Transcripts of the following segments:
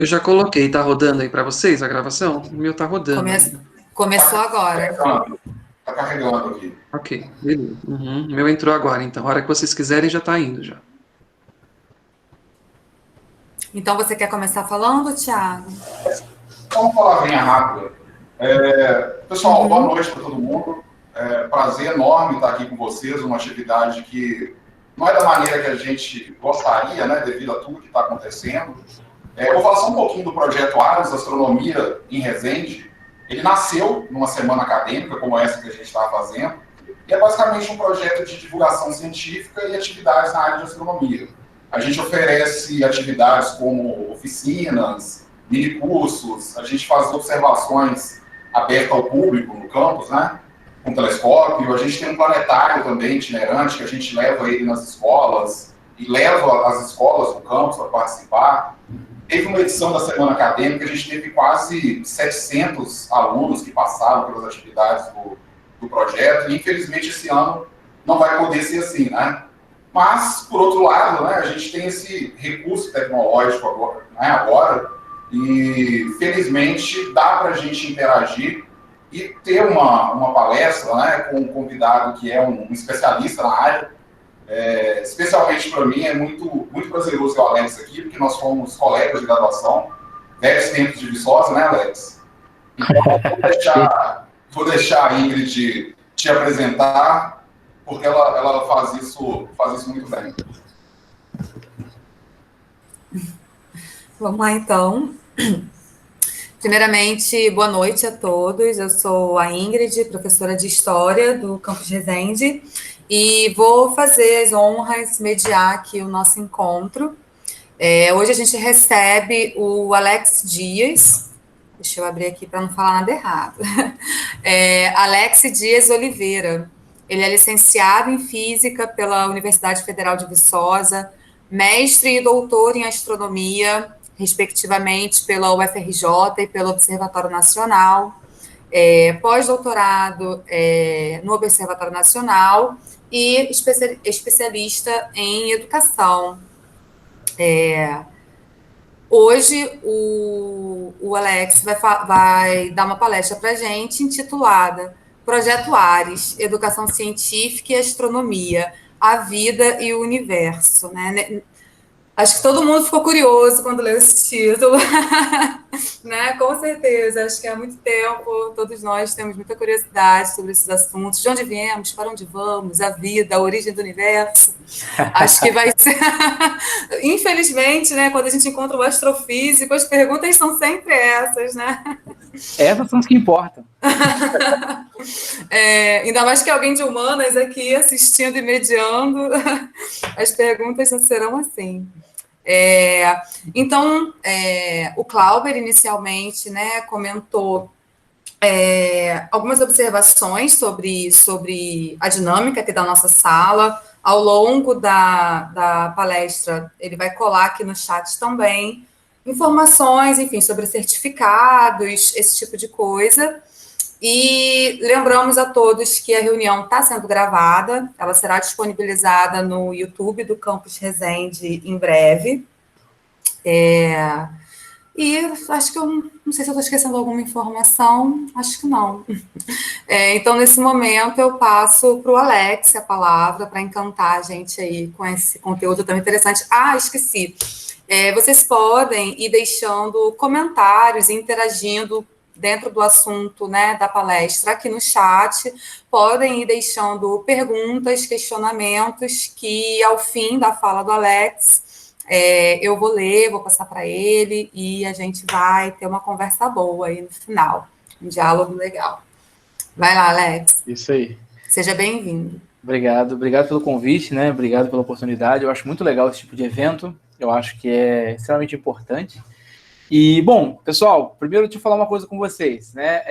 Eu já coloquei, tá rodando aí para vocês a gravação? O meu tá rodando. Começou agora. Tá carregando aqui. Ok, beleza. Uhum. O meu entrou agora, então. A hora que vocês quiserem já tá indo já. Então você quer começar falando, Thiago? Só uma palavrinha rápida. Pessoal, boa noite para todo mundo. Prazer enorme estar aqui com vocês, uma atividade que não é da maneira que a gente gostaria, né, devido a tudo que está acontecendo. Eu vou falar só um pouquinho do projeto Ares Astronomia em Resende. Ele nasceu numa semana acadêmica, como essa que a gente está fazendo, e é basicamente um projeto de divulgação científica e atividades na área de astronomia. A gente oferece atividades como oficinas, minicursos, a gente faz observações abertas ao público no campus, né, com telescópio. A gente tem um planetário também itinerante, que a gente leva ele nas escolas, e leva as escolas no campus para participar. Teve uma edição da Semana Acadêmica, a gente teve quase 700 alunos que passaram pelas atividades do projeto, e infelizmente esse ano não vai poder ser assim, né? Mas, por outro lado, né, a gente tem esse recurso tecnológico agora, e felizmente dá para a gente interagir e ter uma palestra, né, com um convidado que é um especialista na área. Especialmente para mim é muito prazeroso ter o Alex aqui, porque nós fomos colegas de graduação, velhos tempos de Viçosa, né, Alex? Então, vou deixar a Ingrid te apresentar, porque ela faz isso muito bem. Vamos lá, então. Primeiramente, boa noite a todos. Eu sou a Ingrid, professora de História do Campus Resende, e vou fazer as honras, mediar aqui o nosso encontro. Hoje a gente recebe o Alex Dias. Deixa eu abrir aqui para não falar nada errado. Alex Dias Oliveira. Ele é licenciado em Física pela Universidade Federal de Viçosa, mestre e doutor em Astronomia, respectivamente pela UFRJ e pelo Observatório Nacional, pós-doutorado no Observatório Nacional e especialista em educação. Hoje, o Alex vai dar uma palestra para a gente intitulada Projeto Ares, Educação Científica e Astronomia, a Vida e o Universo, né? Acho que todo mundo ficou curioso quando leu esse título, né? Com certeza, acho que há muito tempo todos nós temos muita curiosidade sobre esses assuntos, de onde viemos, para onde vamos, a vida, a origem do universo. Acho que vai ser... Infelizmente, né, quando a gente encontra o astrofísico, as perguntas são sempre essas, né? Essas são as que importam. Ainda mais que alguém de humanas aqui assistindo e mediando, as perguntas não serão assim. Então, o Clauber, inicialmente, né, comentou algumas observações sobre a dinâmica aqui da nossa sala. Ao longo da palestra, ele vai colar aqui no chat também informações, enfim, sobre certificados, esse tipo de coisa. E lembramos a todos que a reunião está sendo gravada, ela será disponibilizada no YouTube do Campus Resende em breve. E acho que eu não sei se eu estou esquecendo alguma informação, acho que não. Então, nesse momento, eu passo para o Alex a palavra para encantar a gente aí com esse conteúdo tão interessante. Esqueci. Vocês podem ir deixando comentários e interagindo dentro do assunto, né, da palestra aqui no chat. Podem ir deixando perguntas, questionamentos, que ao fim da fala do Alex, eu vou ler, vou passar para ele e a gente vai ter uma conversa boa aí no final, um diálogo legal. Vai lá, Alex. Isso aí. Seja bem-vindo. Obrigado pelo convite, né? Obrigado pela oportunidade. Eu acho muito legal esse tipo de evento. Eu acho que é extremamente importante. E, bom, pessoal, primeiro deixa eu falar uma coisa com vocês, né?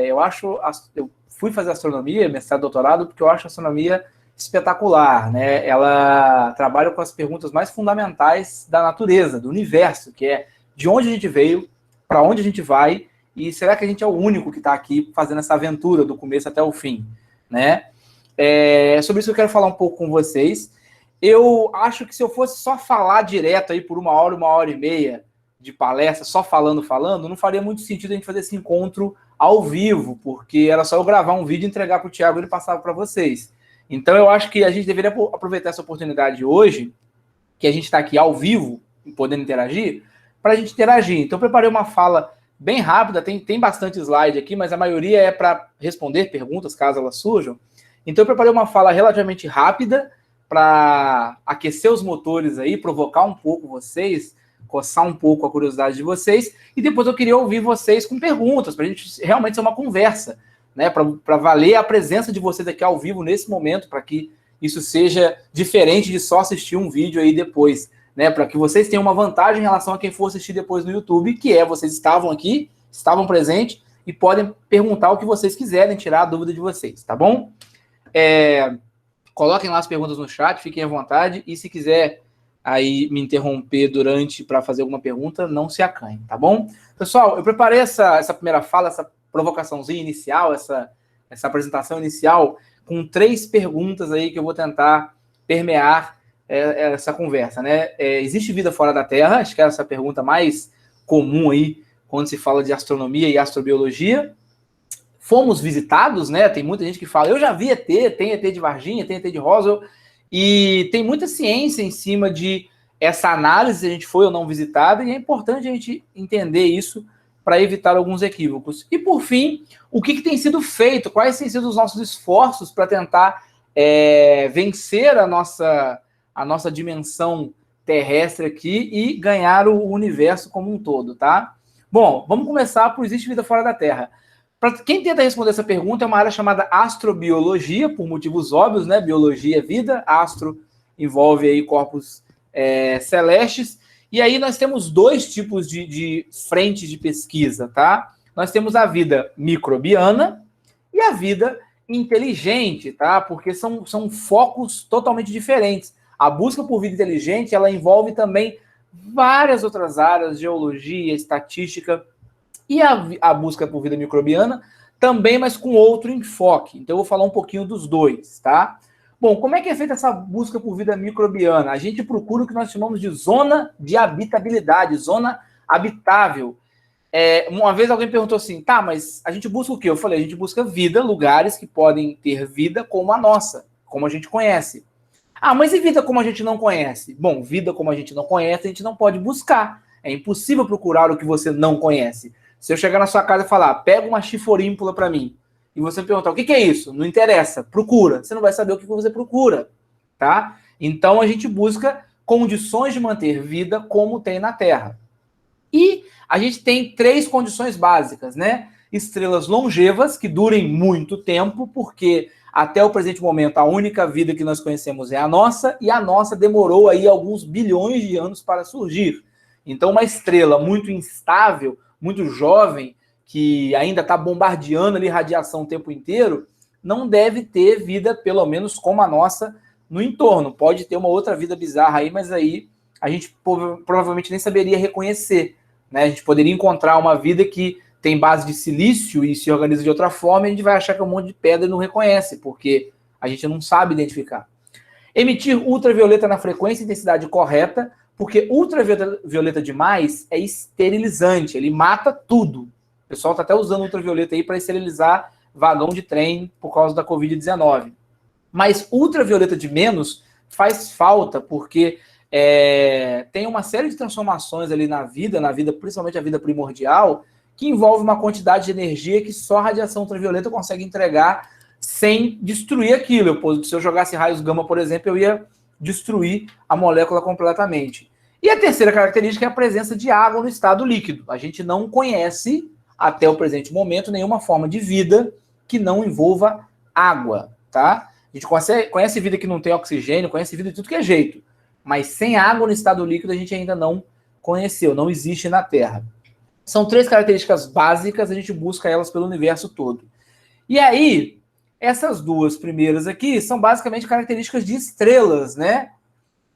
Eu fui fazer astronomia, mestrado e doutorado, porque eu acho a astronomia espetacular, né? Ela trabalha com as perguntas mais fundamentais da natureza, do universo, que é de onde a gente veio, para onde a gente vai, e será que a gente é o único que está aqui fazendo essa aventura do começo até o fim, né? Sobre isso eu quero falar um pouco com vocês. Eu acho que se eu fosse só falar direto aí por uma hora e meia, de palestra, só falando, não faria muito sentido a gente fazer esse encontro ao vivo, porque era só eu gravar um vídeo, entregar para o Thiago e ele passava para vocês. Então, eu acho que a gente deveria aproveitar essa oportunidade hoje, que a gente está aqui ao vivo, podendo interagir, para a gente interagir. Então, eu preparei uma fala bem rápida, tem bastante slide aqui, mas a maioria é para responder perguntas, caso elas surjam. Então, eu preparei uma fala relativamente rápida para aquecer os motores aí, provocar um pouco vocês, coçar um pouco a curiosidade de vocês, e depois eu queria ouvir vocês com perguntas, para a gente realmente ser uma conversa, né, para valer a presença de vocês aqui ao vivo nesse momento, para que isso seja diferente de só assistir um vídeo aí depois, né, para que vocês tenham uma vantagem em relação a quem for assistir depois no YouTube, que é, vocês estavam aqui, estavam presentes, e podem perguntar o que vocês quiserem, tirar a dúvida de vocês, tá bom? Coloquem lá as perguntas no chat, fiquem à vontade, e se quiser aí me interromper para fazer alguma pergunta, não se acanhe, tá bom? Pessoal, eu preparei essa primeira fala, essa provocaçãozinha inicial, essa apresentação inicial, com 3 perguntas aí que eu vou tentar permear essa conversa, né? Existe vida fora da Terra? Acho que é essa a pergunta mais comum aí, quando se fala de astronomia e astrobiologia. Fomos visitados, né? Tem muita gente que fala, eu já vi ET, tem ET de Varginha, tem ET de Roswell, e tem muita ciência em cima de essa análise, se a gente foi ou não visitada, e é importante a gente entender isso para evitar alguns equívocos. E, por fim, o que tem sido feito, quais têm sido os nossos esforços para tentar vencer a nossa dimensão terrestre aqui e ganhar o universo como um todo, tá? Bom, vamos começar por existe vida fora da Terra. Para quem tenta responder essa pergunta, é uma área chamada astrobiologia, por motivos óbvios, né? Biologia é vida, astro envolve aí corpos celestes, e aí nós temos 2 tipos de frentes de pesquisa, tá? Nós temos a vida microbiana e a vida inteligente, tá? Porque são focos totalmente diferentes. A busca por vida inteligente, ela envolve também várias outras áreas, geologia, estatística, e a busca por vida microbiana também, mas com outro enfoque. Então eu vou falar um pouquinho dos 2, tá? Bom, como é que é feita essa busca por vida microbiana? A gente procura o que nós chamamos de zona de habitabilidade, zona habitável. Uma vez alguém perguntou assim, tá, mas a gente busca o quê? Eu falei, a gente busca vida, lugares que podem ter vida como a nossa, como a gente conhece. Ah, mas e vida como a gente não conhece? Bom, vida como a gente não conhece, a gente não pode buscar. É impossível procurar o que você não conhece. Se eu chegar na sua casa e falar, pega uma chiforímpula para mim, e você me perguntar, o que é isso? Não interessa, procura. Você não vai saber o que você procura, tá? Então, a gente busca condições de manter vida como tem na Terra. E a gente tem 3 condições básicas, né? Estrelas longevas, que durem muito tempo, porque até o presente momento a única vida que nós conhecemos é a nossa, e a nossa demorou aí alguns bilhões de anos para surgir. Então, uma estrela muito instável, muito jovem, que ainda está bombardeando ali radiação o tempo inteiro, não deve ter vida, pelo menos como a nossa, no entorno. Pode ter uma outra vida bizarra aí, mas aí a gente provavelmente nem saberia reconhecer, né? A gente poderia encontrar uma vida que tem base de silício e se organiza de outra forma, e a gente vai achar que é um monte de pedra e não reconhece, porque a gente não sabe identificar. Emitir ultravioleta na frequência e intensidade correta, porque ultravioleta demais é esterilizante, ele mata tudo. O pessoal está até usando ultravioleta aí para esterilizar vagão de trem por causa da Covid-19. Mas ultravioleta de menos faz falta, porque tem uma série de transformações ali na vida, principalmente a vida primordial, que envolve uma quantidade de energia que só a radiação ultravioleta consegue entregar sem destruir aquilo. Se eu jogasse raios gama, por exemplo, eu ia destruir a molécula completamente. E a terceira característica é a presença de água no estado líquido. A gente não conhece, até o presente momento, nenhuma forma de vida que não envolva água, tá? A gente conhece vida que não tem oxigênio, conhece vida de tudo que é jeito. Mas sem água no estado líquido a gente ainda não conheceu, não existe na Terra. São 3 características básicas, a gente busca elas pelo universo todo. E aí, essas 2 primeiras aqui são basicamente características de estrelas, né?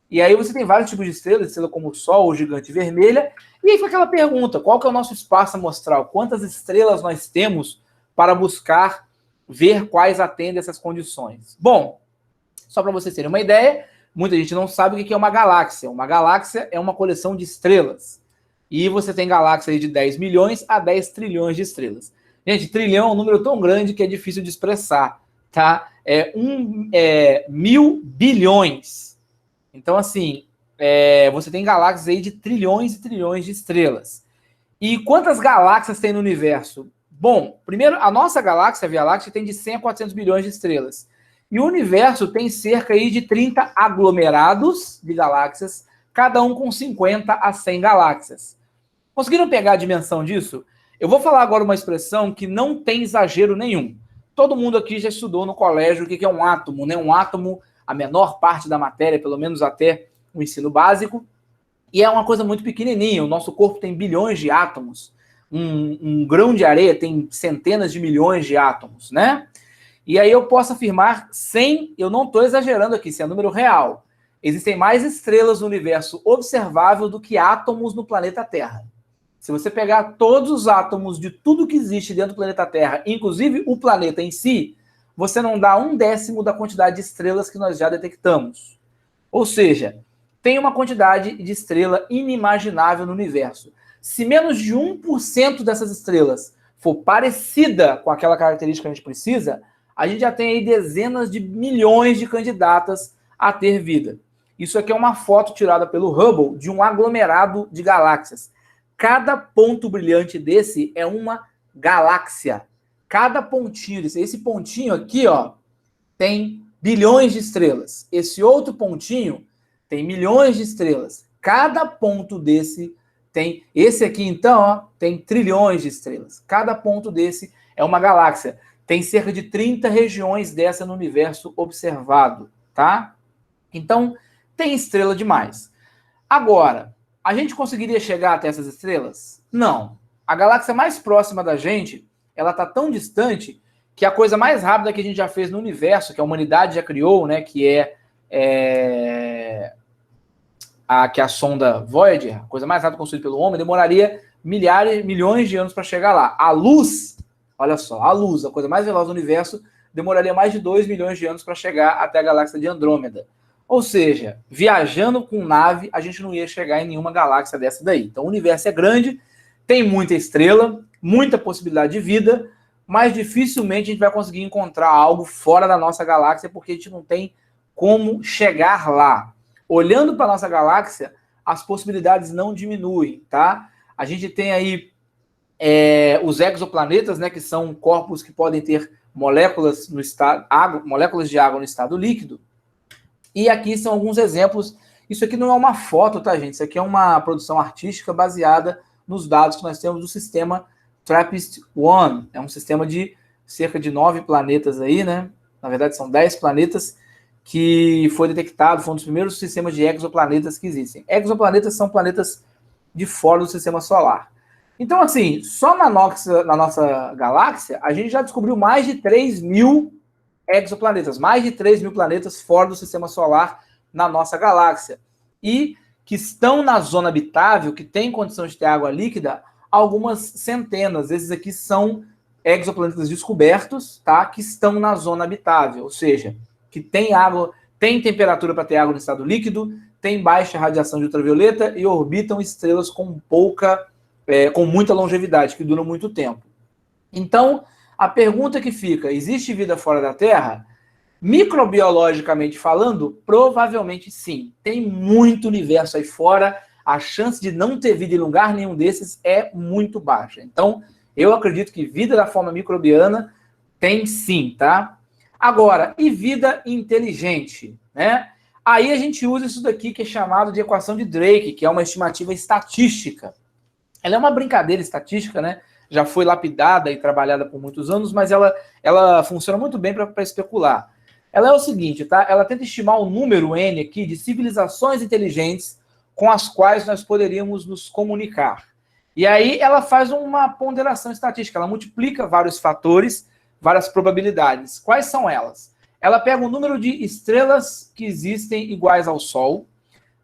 E aí você tem vários tipos de estrelas, estrela como o Sol, ou gigante vermelha, e aí fica aquela pergunta, qual que é o nosso espaço amostral? Quantas estrelas nós temos para buscar ver quais atendem essas condições? Bom, só para vocês terem uma ideia, muita gente não sabe o que é uma galáxia. Uma galáxia é uma coleção de estrelas. E você tem galáxias aí de 10 milhões a 10 trilhões de estrelas. Gente, trilhão é um número tão grande que é difícil de expressar, tá? É 1.000 bilhões. Então, assim, você tem galáxias aí de trilhões e trilhões de estrelas. E quantas galáxias tem no universo? Bom, primeiro, a nossa galáxia, a Via Láctea, tem de 100 a 400 bilhões de estrelas. E o universo tem cerca aí de 30 aglomerados de galáxias, cada um com 50 a 100 galáxias. Conseguiram pegar a dimensão disso? Eu vou falar agora uma expressão que não tem exagero nenhum. Todo mundo aqui já estudou no colégio o que é um átomo, né? Um átomo, a menor parte da matéria, pelo menos até o ensino básico, e é uma coisa muito pequenininha. O nosso corpo tem bilhões de átomos. Um grão de areia tem centenas de milhões de átomos, né? E aí eu posso afirmar, eu não estou exagerando aqui, isso é número real. Existem mais estrelas no universo observável do que átomos no planeta Terra. Se você pegar todos os átomos de tudo que existe dentro do planeta Terra, inclusive o planeta em si, você não dá 1/10 da quantidade de estrelas que nós já detectamos. Ou seja, tem uma quantidade de estrela inimaginável no universo. Se menos de 1% dessas estrelas for parecida com aquela característica que a gente precisa, a gente já tem aí dezenas de milhões de candidatas a ter vida. Isso aqui é uma foto tirada pelo Hubble de um aglomerado de galáxias. Cada ponto brilhante desse é uma galáxia. Cada pontinho desse, esse pontinho aqui, ó, tem bilhões de estrelas. Esse outro pontinho tem milhões de estrelas. Cada ponto desse tem... Esse aqui, então, ó, tem trilhões de estrelas. Cada ponto desse é uma galáxia. Tem cerca de 30 regiões dessa no universo observado, tá? Então, tem estrela demais. Agora, a gente conseguiria chegar até essas estrelas? Não. A galáxia mais próxima da gente, ela está tão distante que a coisa mais rápida que a gente já fez no universo, que a humanidade já criou, né, que é a sonda Voyager, a coisa mais rápida construída pelo homem, demoraria milhões de anos para chegar lá. A luz, olha só, a luz, a coisa mais veloz do universo, demoraria mais de 2 milhões de anos para chegar até a galáxia de Andrômeda. Ou seja, viajando com nave, a gente não ia chegar em nenhuma galáxia dessa daí. Então, o universo é grande, tem muita estrela, muita possibilidade de vida, mas dificilmente a gente vai conseguir encontrar algo fora da nossa galáxia, porque a gente não tem como chegar lá. Olhando para a nossa galáxia, as possibilidades não diminuem, tá? A gente tem aí os exoplanetas, né, que são corpos que podem ter moléculas de água no estado líquido. E aqui são alguns exemplos. Isso aqui não é uma foto, tá, gente? Isso aqui é uma produção artística baseada nos dados que nós temos do sistema TRAPPIST-1. É um sistema de cerca de 9 planetas aí, né? Na verdade, são 10 planetas que foi detectado, foi um dos primeiros sistemas de exoplanetas que existem. Exoplanetas são planetas de fora do sistema solar. Então, assim, só na nossa galáxia, a gente já descobriu mais de 3.000 exoplanetas, mais de 3.000 planetas fora do sistema solar na nossa galáxia. E que estão na zona habitável, que tem condição de ter água líquida, algumas centenas. Esses aqui são exoplanetas descobertos, tá? Que estão na zona habitável, ou seja, que tem água, tem temperatura para ter água no estado líquido, tem baixa radiação de ultravioleta e orbitam estrelas com muita longevidade, que duram muito tempo. Então, a pergunta que fica, existe vida fora da Terra? Microbiologicamente falando, provavelmente sim. Tem muito universo aí fora, a chance de não ter vida em lugar nenhum desses é muito baixa. Então, eu acredito que vida da forma microbiana tem sim, tá? Agora, e vida inteligente, né? Aí a gente usa isso daqui que é chamado de equação de Drake, que é uma estimativa estatística. Ela é uma brincadeira estatística, né? Já foi lapidada e trabalhada por muitos anos, mas ela funciona muito bem para especular. Ela é o seguinte, tá? Ela tenta estimar um número N aqui de civilizações inteligentes com as quais nós poderíamos nos comunicar. E aí ela faz uma ponderação estatística, ela multiplica vários fatores, várias probabilidades. Quais são elas? Ela pega o número de estrelas que existem iguais ao Sol,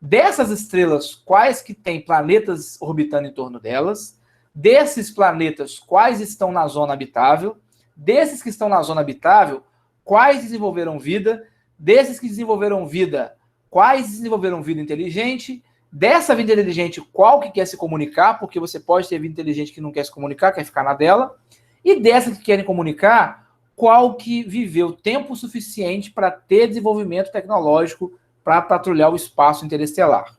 dessas estrelas, quais que têm planetas orbitando em torno delas, desses planetas, quais estão na zona habitável, desses que estão na zona habitável, quais desenvolveram vida, desses que desenvolveram vida, quais desenvolveram vida inteligente, Dessa vida inteligente, qual que quer se comunicar, porque você pode ter vida inteligente que não quer se comunicar, quer ficar na dela, e dessa que querem comunicar, qual que viveu tempo suficiente para ter desenvolvimento tecnológico para patrulhar o espaço interestelar.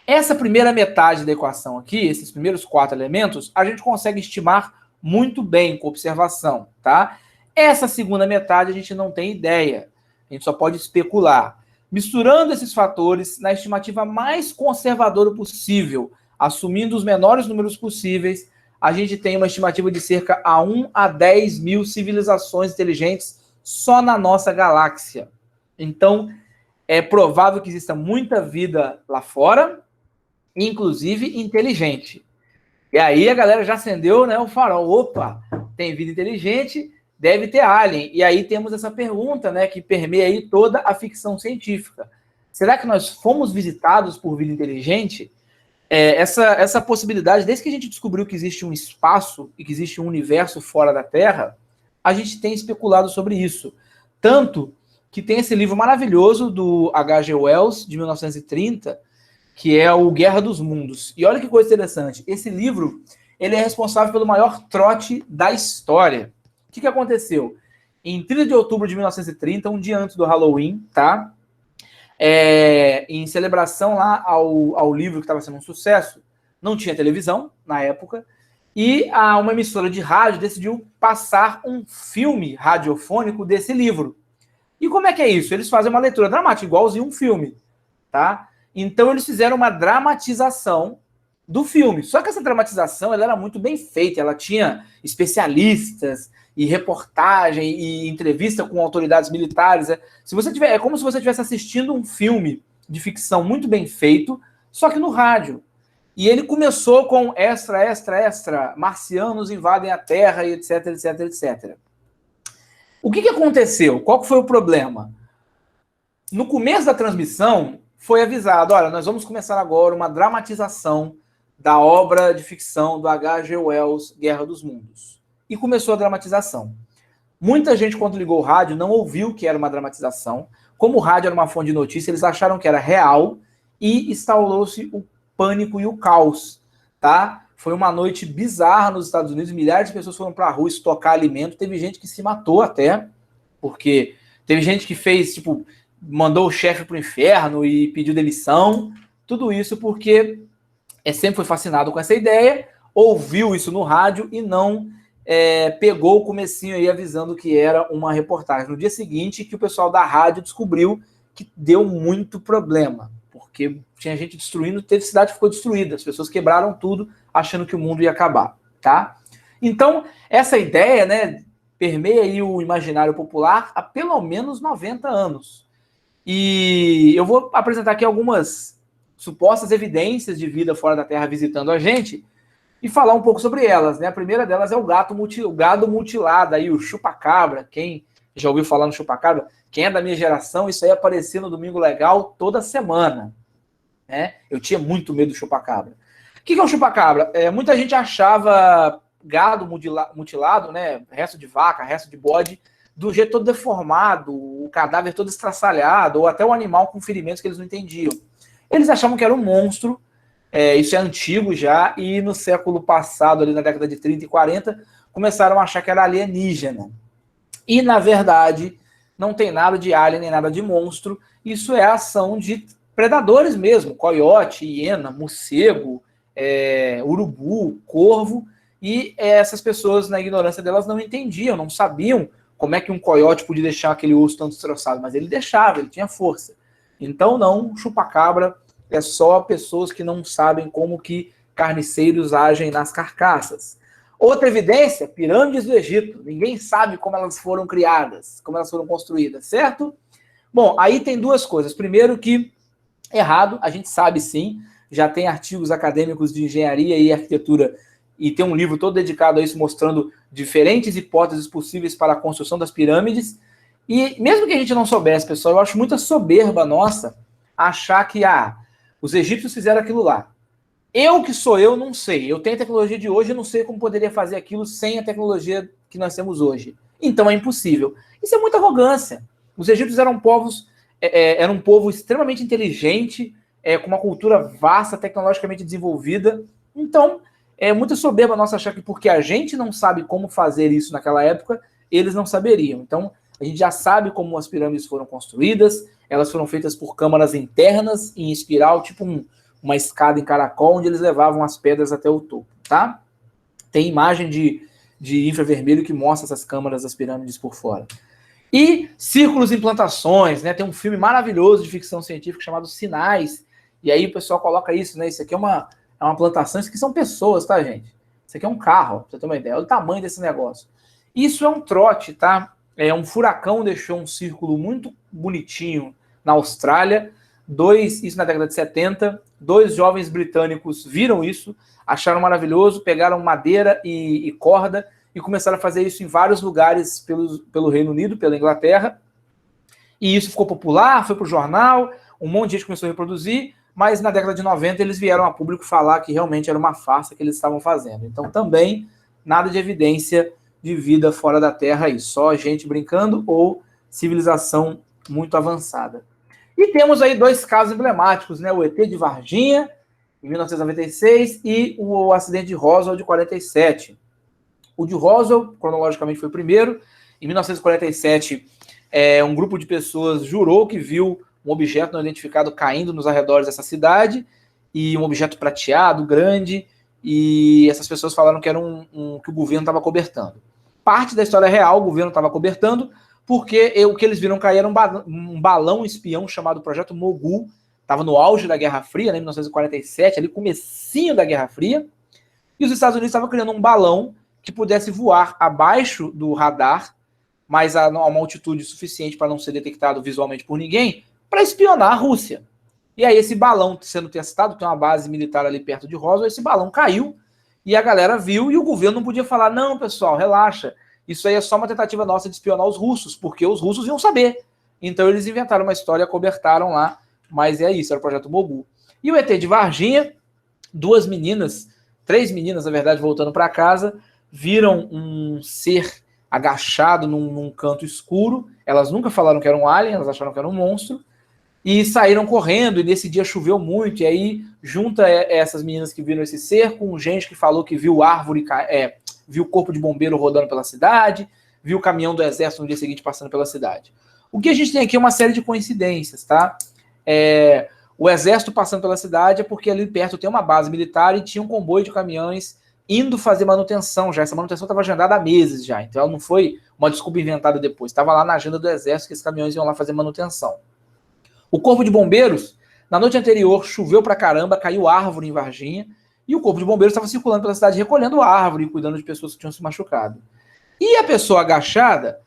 Essa primeira metade da equação aqui, esses primeiros 4 elementos, a gente consegue estimar muito bem com observação, tá? Essa segunda metade a gente não tem ideia, a gente só pode especular. Misturando esses fatores na estimativa mais conservadora possível, assumindo os menores números possíveis, a gente tem uma estimativa de cerca a 1 a 10 mil civilizações inteligentes só na nossa galáxia. Então, é provável que exista muita vida lá fora, inclusive inteligente. E aí a galera já acendeu, né, o farol. Opa, tem vida inteligente, deve ter alien. E aí temos essa pergunta, né, que permeia aí toda a ficção científica. Será que nós fomos visitados por vida inteligente? Essa possibilidade, desde que a gente descobriu que existe um espaço e que existe um universo fora da Terra, a gente tem especulado sobre isso. Tanto que tem esse livro maravilhoso do H.G. Wells, de 1930, que é o Guerra dos Mundos. E olha que coisa interessante, esse livro ele é responsável pelo maior trote da história. O que aconteceu? Em 30 de outubro de 1930, um dia antes do Halloween, tá? Em celebração lá ao livro que estava sendo um sucesso, não tinha televisão na época, e uma emissora de rádio decidiu passar um filme radiofônico desse livro. E como é que é isso? Eles fazem uma leitura dramática, igualzinho um filme, tá? Então eles fizeram uma dramatização do filme. Só que essa dramatização ela era muito bem feita, ela tinha especialistas e reportagem e entrevista com autoridades militares. É como se você estivesse assistindo um filme de ficção muito bem feito, só que no rádio. E ele começou com extra, marcianos invadem a Terra, e etc, etc, etc. O que aconteceu? Qual que foi o problema? No começo da transmissão, foi avisado, olha, nós vamos começar agora uma dramatização da obra de ficção do H.G. Wells, Guerra dos Mundos. E começou a dramatização. Muita gente, quando ligou o rádio, não ouviu que era uma dramatização. Como o rádio era uma fonte de notícia, eles acharam que era real e instaurou-se o pânico e o caos, tá? Foi uma noite bizarra nos Estados Unidos, milhares de pessoas foram para a rua estocar alimento, teve gente que se matou até, porque teve gente que fez, mandou o chefe pro inferno e pediu demissão, tudo isso porque sempre foi fascinado com essa ideia, ouviu isso no rádio e não pegou o comecinho aí avisando que era uma reportagem. No dia seguinte, que o pessoal da rádio descobriu que deu muito problema, porque tinha gente destruindo, teve cidade que ficou destruída, as pessoas quebraram tudo achando que o mundo ia acabar, tá? Então, essa ideia, né, permeia aí o imaginário popular há pelo menos 90 anos. E eu vou apresentar aqui algumas supostas evidências de vida fora da Terra visitando a gente e falar um pouco sobre elas, né? A primeira delas é o gado mutilado, aí, o chupacabra. Quem já ouviu falar no chupacabra? Quem é da minha geração, isso aí aparecia no Domingo Legal toda semana, né? Eu tinha muito medo do chupacabra. O que é o chupacabra? Muita gente achava gado mutilado, né? Resto de vaca, resto de bode, do jeito todo deformado, o cadáver todo estraçalhado, ou até o animal com ferimentos que eles não entendiam. Eles achavam que era um monstro, isso é antigo já, e no século passado, ali na década de 30 e 40, começaram a achar que era alienígena. E, na verdade, não tem nada de alien nem nada de monstro, isso é a ação de predadores mesmo, coiote, hiena, morcego, urubu, corvo, e essas pessoas, na ignorância delas, não entendiam, não sabiam como é que um coiote podia deixar aquele osso tão destroçado, mas ele deixava, ele tinha força. Então, não, chupacabra é só pessoas que não sabem como que carniceiros agem nas carcaças. Outra evidência, pirâmides do Egito. Ninguém sabe como elas foram criadas, como elas foram construídas, certo? Bom, aí tem duas coisas. Primeiro que, errado, a gente sabe sim, já tem artigos acadêmicos de engenharia e arquitetura e tem um livro todo dedicado a isso, mostrando diferentes hipóteses possíveis para a construção das pirâmides. E mesmo que a gente não soubesse, pessoal, eu acho muita soberba nossa achar que, os egípcios fizeram aquilo lá. Eu que sou eu, não sei. Eu tenho a tecnologia de hoje e não sei como poderia fazer aquilo sem a tecnologia que nós temos hoje. Então é impossível. Isso é muita arrogância. Os egípcios eram um povo extremamente inteligente, com uma cultura vasta, tecnologicamente desenvolvida. Então, é muita soberba nossa achar que porque a gente não sabe como fazer isso naquela época, eles não saberiam. Então, a gente já sabe como as pirâmides foram construídas, elas foram feitas por câmaras internas, em espiral, tipo uma escada em caracol, onde eles levavam as pedras até o topo, tá? Tem imagem de infravermelho que mostra essas câmaras das pirâmides por fora. E círculos em plantações, né? Tem um filme maravilhoso de ficção científica chamado Sinais, e aí o pessoal coloca isso, né? Isso aqui é uma plantação, isso aqui são pessoas, tá, gente? Isso aqui é um carro, pra você ter uma ideia. Olha o tamanho desse negócio. Isso é um trote, tá? Um furacão deixou um círculo muito bonitinho na Austrália. Isso na década de 70. 2 jovens britânicos viram isso, acharam maravilhoso, pegaram madeira e corda e começaram a fazer isso em vários lugares pelo Reino Unido, pela Inglaterra. E isso ficou popular, foi pro jornal, um monte de gente começou a reproduzir, mas na década de 90 eles vieram a público falar que realmente era uma farsa que eles estavam fazendo. Então também nada de evidência de vida fora da Terra aí, só gente brincando ou civilização muito avançada. E temos aí 2 casos emblemáticos, né? O ET de Varginha, em 1996, e o acidente de Roswell, de 47. O de Roswell, cronologicamente, foi o primeiro. Em 1947, um grupo de pessoas jurou que viu um objeto não identificado caindo nos arredores dessa cidade, e um objeto prateado, grande, e essas pessoas falaram que era que o governo estava cobertando. Parte da história real, o governo estava cobertando, porque o que eles viram cair era um balão espião chamado Projeto Mogul, estava no auge da Guerra Fria, né, em 1947, ali comecinho da Guerra Fria, e os Estados Unidos estavam criando um balão que pudesse voar abaixo do radar, mas a uma altitude suficiente para não ser detectado visualmente por ninguém, para espionar a Rússia. E aí esse balão sendo testado, tem uma base militar ali perto de Roswell, esse balão caiu, e a galera viu, e o governo não podia falar, não, pessoal, relaxa, isso aí é só uma tentativa nossa de espionar os russos, porque os russos iam saber. Então eles inventaram uma história, cobertaram lá, mas é isso, era o Projeto Mogul. E o ET de Varginha, 3 meninas, na verdade, voltando para casa, viram um ser agachado num canto escuro, elas nunca falaram que era um alien, elas acharam que era um monstro, e saíram correndo, e nesse dia choveu muito, e aí junta essas meninas que viram esse ser com gente que falou que viu viu o corpo de bombeiro rodando pela cidade, viu o caminhão do exército no dia seguinte passando pela cidade. O que a gente tem aqui é uma série de coincidências, tá? O exército passando pela cidade é porque ali perto tem uma base militar e tinha um comboio de caminhões indo fazer manutenção já. Essa manutenção estava agendada há meses já, então ela não foi uma desculpa inventada depois. Estava lá na agenda do exército que esses caminhões iam lá fazer manutenção. O corpo de bombeiros, na noite anterior, choveu pra caramba, caiu árvore em Varginha, e o corpo de bombeiros estava circulando pela cidade recolhendo árvore e cuidando de pessoas que tinham se machucado. E a pessoa agachada,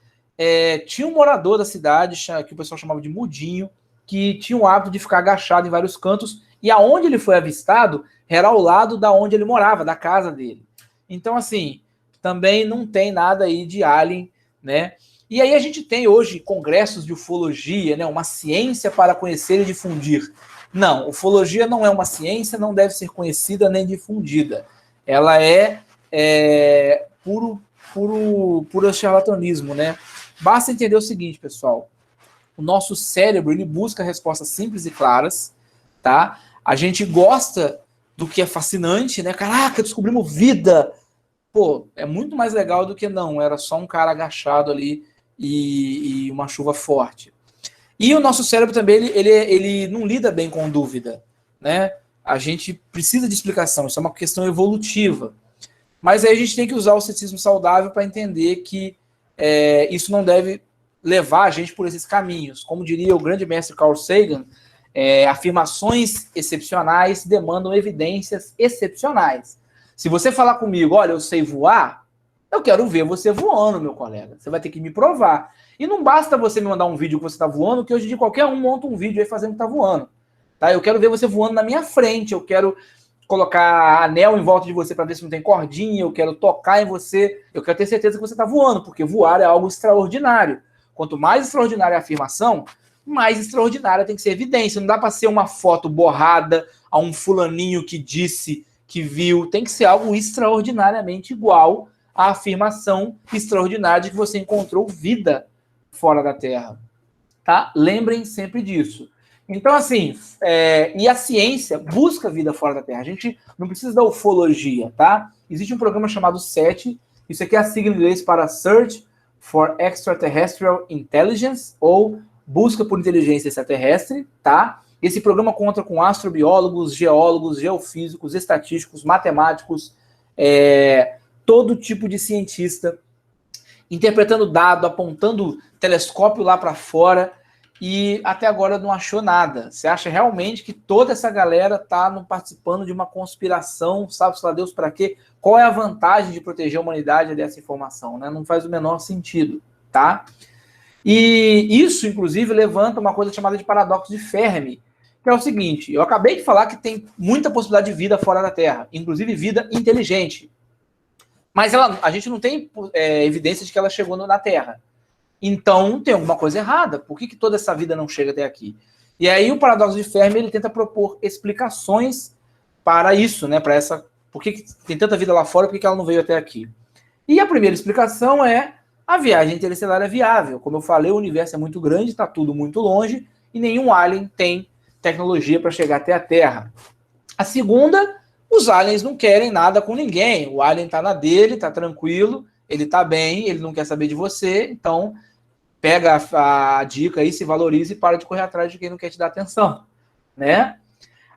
tinha um morador da cidade, que o pessoal chamava de Mudinho, que tinha o hábito de ficar agachado em vários cantos, e aonde ele foi avistado era ao lado da onde ele morava, da casa dele. Então, assim, também não tem nada aí de alien, né? E aí a gente tem hoje congressos de ufologia, né? Uma ciência para conhecer e difundir. Não, ufologia não é uma ciência, não deve ser conhecida nem difundida. Ela é puro charlatanismo, né? Basta entender o seguinte, pessoal. O nosso cérebro, ele busca respostas simples e claras, tá? A gente gosta do que é fascinante, né? Caraca, descobrimos vida! Pô, é muito mais legal do que não. Era só um cara agachado ali e uma chuva forte. E o nosso cérebro também, ele não lida bem com dúvida, né? A gente precisa de explicação, isso é uma questão evolutiva. Mas aí a gente tem que usar o ceticismo saudável para entender que isso não deve levar a gente por esses caminhos. Como diria o grande mestre Carl Sagan, afirmações excepcionais demandam evidências excepcionais. Se você falar comigo, olha, eu sei voar, eu quero ver você voando, meu colega. Você vai ter que me provar. E não basta você me mandar um vídeo que você está voando, que hoje em dia qualquer um monta um vídeo aí fazendo que está voando. Tá? Eu quero ver você voando na minha frente, eu quero colocar anel em volta de você para ver se não tem cordinha, eu quero tocar em você, eu quero ter certeza que você está voando, porque voar é algo extraordinário. Quanto mais extraordinária a afirmação, mais extraordinária tem que ser evidência. Não dá para ser uma foto borrada a um fulaninho que disse que viu. Tem que ser algo extraordinariamente igual à afirmação extraordinária de que você encontrou vida fora da Terra. Tá? Lembrem sempre disso. Então, assim, e a ciência busca vida fora da Terra. A gente não precisa da ufologia, tá? Existe um programa chamado SETI, isso aqui é a sigla em inglês para Search for Extraterrestrial Intelligence, ou Busca por Inteligência Extraterrestre, tá? Esse programa conta com astrobiólogos, geólogos, geofísicos, estatísticos, matemáticos, todo tipo de cientista, interpretando dado, apontando telescópio lá para fora, e até agora não achou nada. Você acha realmente que toda essa galera está participando de uma conspiração, sabe-se lá Deus para quê? Qual é a vantagem de proteger a humanidade dessa informação? Né? Não faz o menor sentido, tá? E isso, inclusive, levanta uma coisa chamada de paradoxo de Fermi, que é o seguinte: eu acabei de falar que tem muita possibilidade de vida fora da Terra, inclusive vida inteligente. Mas a gente não tem evidência de que ela chegou na Terra. Então, tem alguma coisa errada. Por que toda essa vida não chega até aqui? E aí o paradoxo de Fermi, ele tenta propor explicações para isso, né? Para essa, por que tem tanta vida lá fora, por que ela não veio até aqui? E a primeira explicação é: a viagem interestelar é viável. Como eu falei, o universo é muito grande, está tudo muito longe, e nenhum alien tem tecnologia para chegar até a Terra. A segunda: os aliens não querem nada com ninguém. O alien está na dele, está tranquilo, ele está bem, ele não quer saber de você, então pega a dica aí, se valoriza e para de correr atrás de quem não quer te dar atenção, né?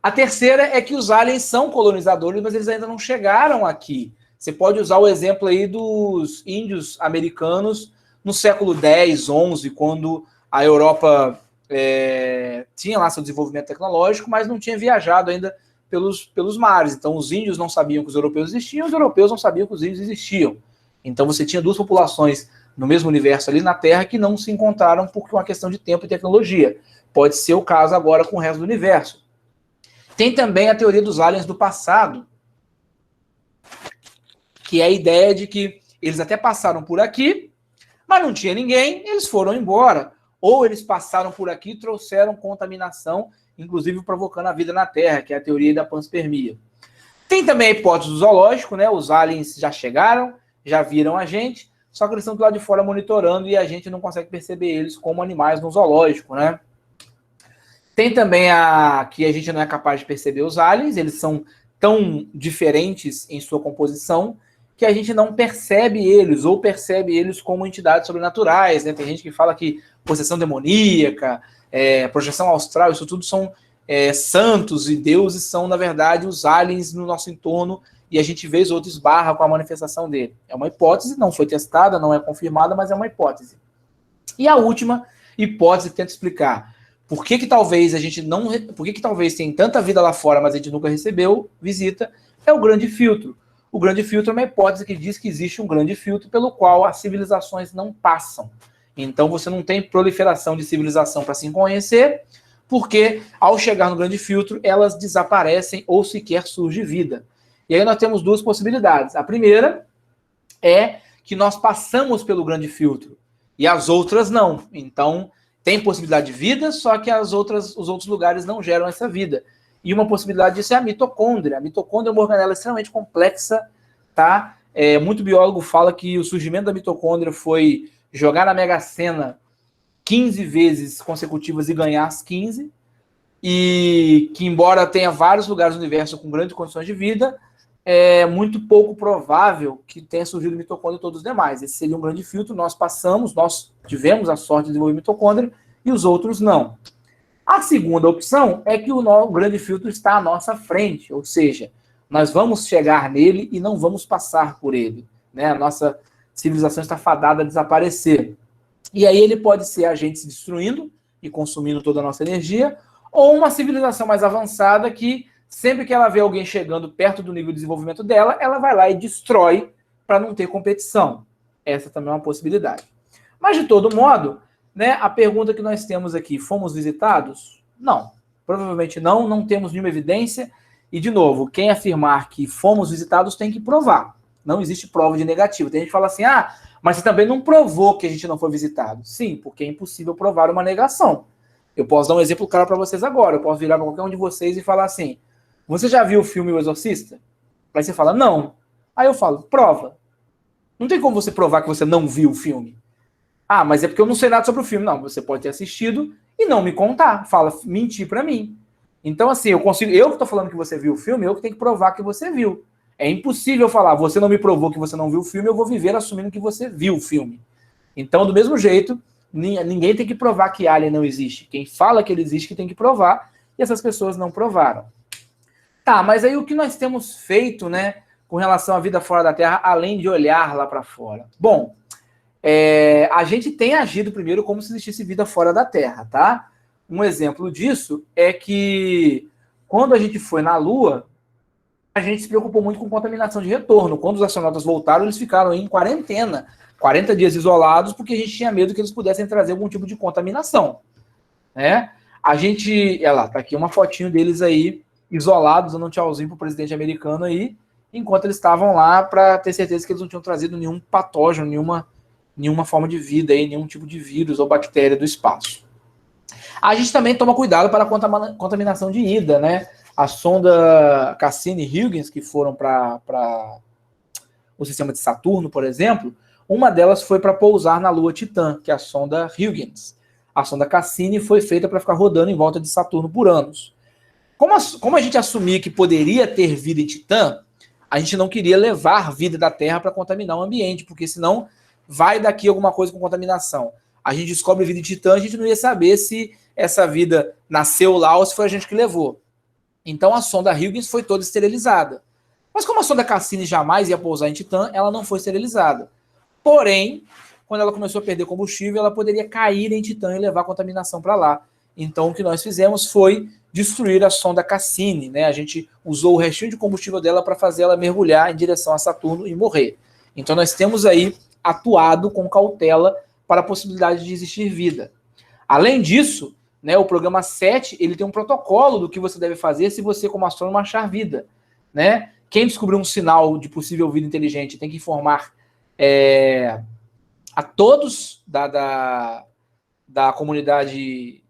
A terceira é que os aliens são colonizadores, mas eles ainda não chegaram aqui. Você pode usar o exemplo aí dos índios americanos no século X, XI, quando a Europa tinha lá seu desenvolvimento tecnológico, mas não tinha viajado ainda pelos mares. Então os índios não sabiam que os europeus existiam, os europeus não sabiam que os índios existiam. Então você tinha duas populações no mesmo universo ali na Terra que não se encontraram por uma questão de tempo e tecnologia. Pode ser o caso agora com o resto do universo. Tem também a teoria dos aliens do passado, que é a ideia de que eles até passaram por aqui, mas não tinha ninguém, eles foram embora. Ou eles passaram por aqui e trouxeram contaminação, inclusive provocando a vida na Terra, que é a teoria da panspermia. Tem também a hipótese do zoológico, né? Os aliens já chegaram, já viram a gente, só que eles estão do lado de fora monitorando e a gente não consegue perceber eles como animais no zoológico, né? Tem também que a gente não é capaz de perceber os aliens, eles são tão diferentes em sua composição que a gente não percebe eles, ou percebe eles como entidades sobrenaturais, né? Tem gente que fala que possessão demoníaca, projeção astral, isso tudo são santos e deuses, são, na verdade, os aliens no nosso entorno, e a gente vez ou outra esbarra com a manifestação dele. É uma hipótese, não foi testada, não é confirmada, mas é uma hipótese. E a última hipótese que tenta explicar por que talvez a gente não... Por que talvez tem tanta vida lá fora, mas a gente nunca recebeu visita, é o grande filtro. O grande filtro é uma hipótese que diz que existe um grande filtro pelo qual as civilizações não passam. Então você não tem proliferação de civilização para se conhecer, porque ao chegar no grande filtro, elas desaparecem ou sequer surge vida. E aí nós temos duas possibilidades. A primeira é que nós passamos pelo grande filtro e as outras não. Então, tem possibilidade de vida, só que os outros lugares não geram essa vida. E uma possibilidade disso é a mitocôndria. A mitocôndria é uma organela extremamente complexa, tá? Muito biólogo fala que o surgimento da mitocôndria foi jogar na Mega Sena 15 vezes consecutivas e ganhar as 15, e que, embora tenha vários lugares do universo com grandes condições de vida, é muito pouco provável que tenha surgido mitocôndria e todos os demais. Esse seria um grande filtro, nós tivemos a sorte de desenvolver mitocôndria e os outros não. A segunda opção é que o grande filtro está à nossa frente, ou seja, nós vamos chegar nele e não vamos passar por ele, né? A nossa civilização está fadada a desaparecer. E aí ele pode ser a gente se destruindo e consumindo toda a nossa energia, ou uma civilização mais avançada que, sempre que ela vê alguém chegando perto do nível de desenvolvimento dela, ela vai lá e destrói para não ter competição. Essa também é uma possibilidade. Mas, de todo modo, né, a pergunta que nós temos aqui, fomos visitados? Não. Provavelmente não temos nenhuma evidência. E, de novo, quem afirmar que fomos visitados tem que provar. Não existe prova de negativo. Tem gente que fala assim, mas você também não provou que a gente não foi visitado. Sim, porque é impossível provar uma negação. Eu posso dar um exemplo claro para vocês agora. Eu posso virar para qualquer um de vocês e falar assim, você já viu o filme O Exorcista? Aí você fala, não. Aí eu falo, prova. Não tem como você provar que você não viu o filme. Mas é porque eu não sei nada sobre o filme. Não, você pode ter assistido e não me contar, mentir para mim. Então, assim, eu que estou falando que você viu o filme, eu que tenho que provar que você viu. É impossível falar, você não me provou que você não viu o filme, eu vou viver assumindo que você viu o filme. Então, do mesmo jeito, ninguém tem que provar que Alien não existe. Quem fala que ele existe que tem que provar, e essas pessoas não provaram. Tá, mas aí o que nós temos feito, né, com relação à vida fora da Terra, além de olhar lá para fora? Bom, a gente tem agido primeiro como se existisse vida fora da Terra, tá? Um exemplo disso é que quando a gente foi na Lua, a gente se preocupou muito com contaminação de retorno. Quando os astronautas voltaram, eles ficaram em quarentena, 40 dias isolados, porque a gente tinha medo que eles pudessem trazer algum tipo de contaminação, né? A gente, lá, tá aqui uma fotinho deles aí, isolados, dando um tchauzinho pro presidente americano aí, enquanto eles estavam lá para ter certeza que eles não tinham trazido nenhum patógeno, nenhuma forma de vida aí, nenhum tipo de vírus ou bactéria do espaço. A gente também toma cuidado para a contaminação de ida, né? A sonda Cassini e Huygens, que foram para o sistema de Saturno, por exemplo, uma delas foi para pousar na Lua Titã, que é a sonda Huygens. A sonda Cassini foi feita para ficar rodando em volta de Saturno por anos. Como a gente assumia que poderia ter vida em Titã, a gente não queria levar vida da Terra para contaminar o ambiente, porque senão vai daqui alguma coisa com contaminação. A gente descobre vida em Titã, a gente não ia saber se essa vida nasceu lá ou se foi a gente que levou. Então a sonda Huygens foi toda esterilizada. Mas como a sonda Cassini jamais ia pousar em Titã, ela não foi esterilizada. Porém, quando ela começou a perder combustível, ela poderia cair em Titã e levar a contaminação para lá. Então o que nós fizemos foi destruir a sonda Cassini, né? A gente usou o restinho de combustível dela para fazer ela mergulhar em direção a Saturno e morrer. Então nós temos aí atuado com cautela para a possibilidade de existir vida. Além disso, né, o programa 7 ele tem um protocolo do que você deve fazer se você, como astrônomo, achar vida, né? Quem descobriu um sinal de possível vida inteligente tem que informar a todos da comunidade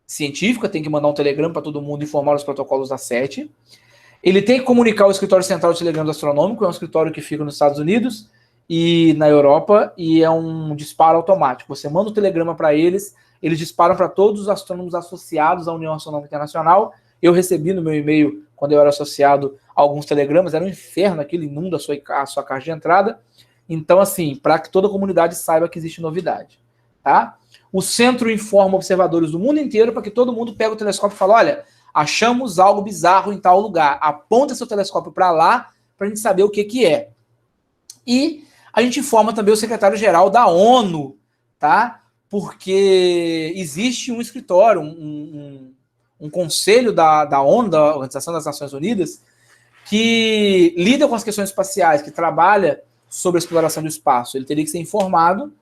científica, tem que mandar um telegrama para todo mundo informar os protocolos da 7. Ele tem que comunicar ao escritório central de telegrama astronômico, é um escritório que fica nos Estados Unidos e na Europa, e é um disparo automático. Você manda o telegrama para eles, eles disparam para todos os astrônomos associados à União Astronômica Internacional. Eu recebi no meu e-mail, quando eu era associado, alguns telegramas, era um inferno, aquilo inunda a sua caixa de entrada. Então, assim, para que toda a comunidade saiba que existe novidade, tá? O centro informa observadores do mundo inteiro para que todo mundo pegue o telescópio e fale, olha, achamos algo bizarro em tal lugar. Aponta seu telescópio para lá para a gente saber o que é. E a gente informa também o secretário-geral da ONU, tá? Porque existe um escritório, um conselho da ONU, da Organização das Nações Unidas, que lida com as questões espaciais, que trabalha sobre a exploração do espaço. Ele teria que ser informado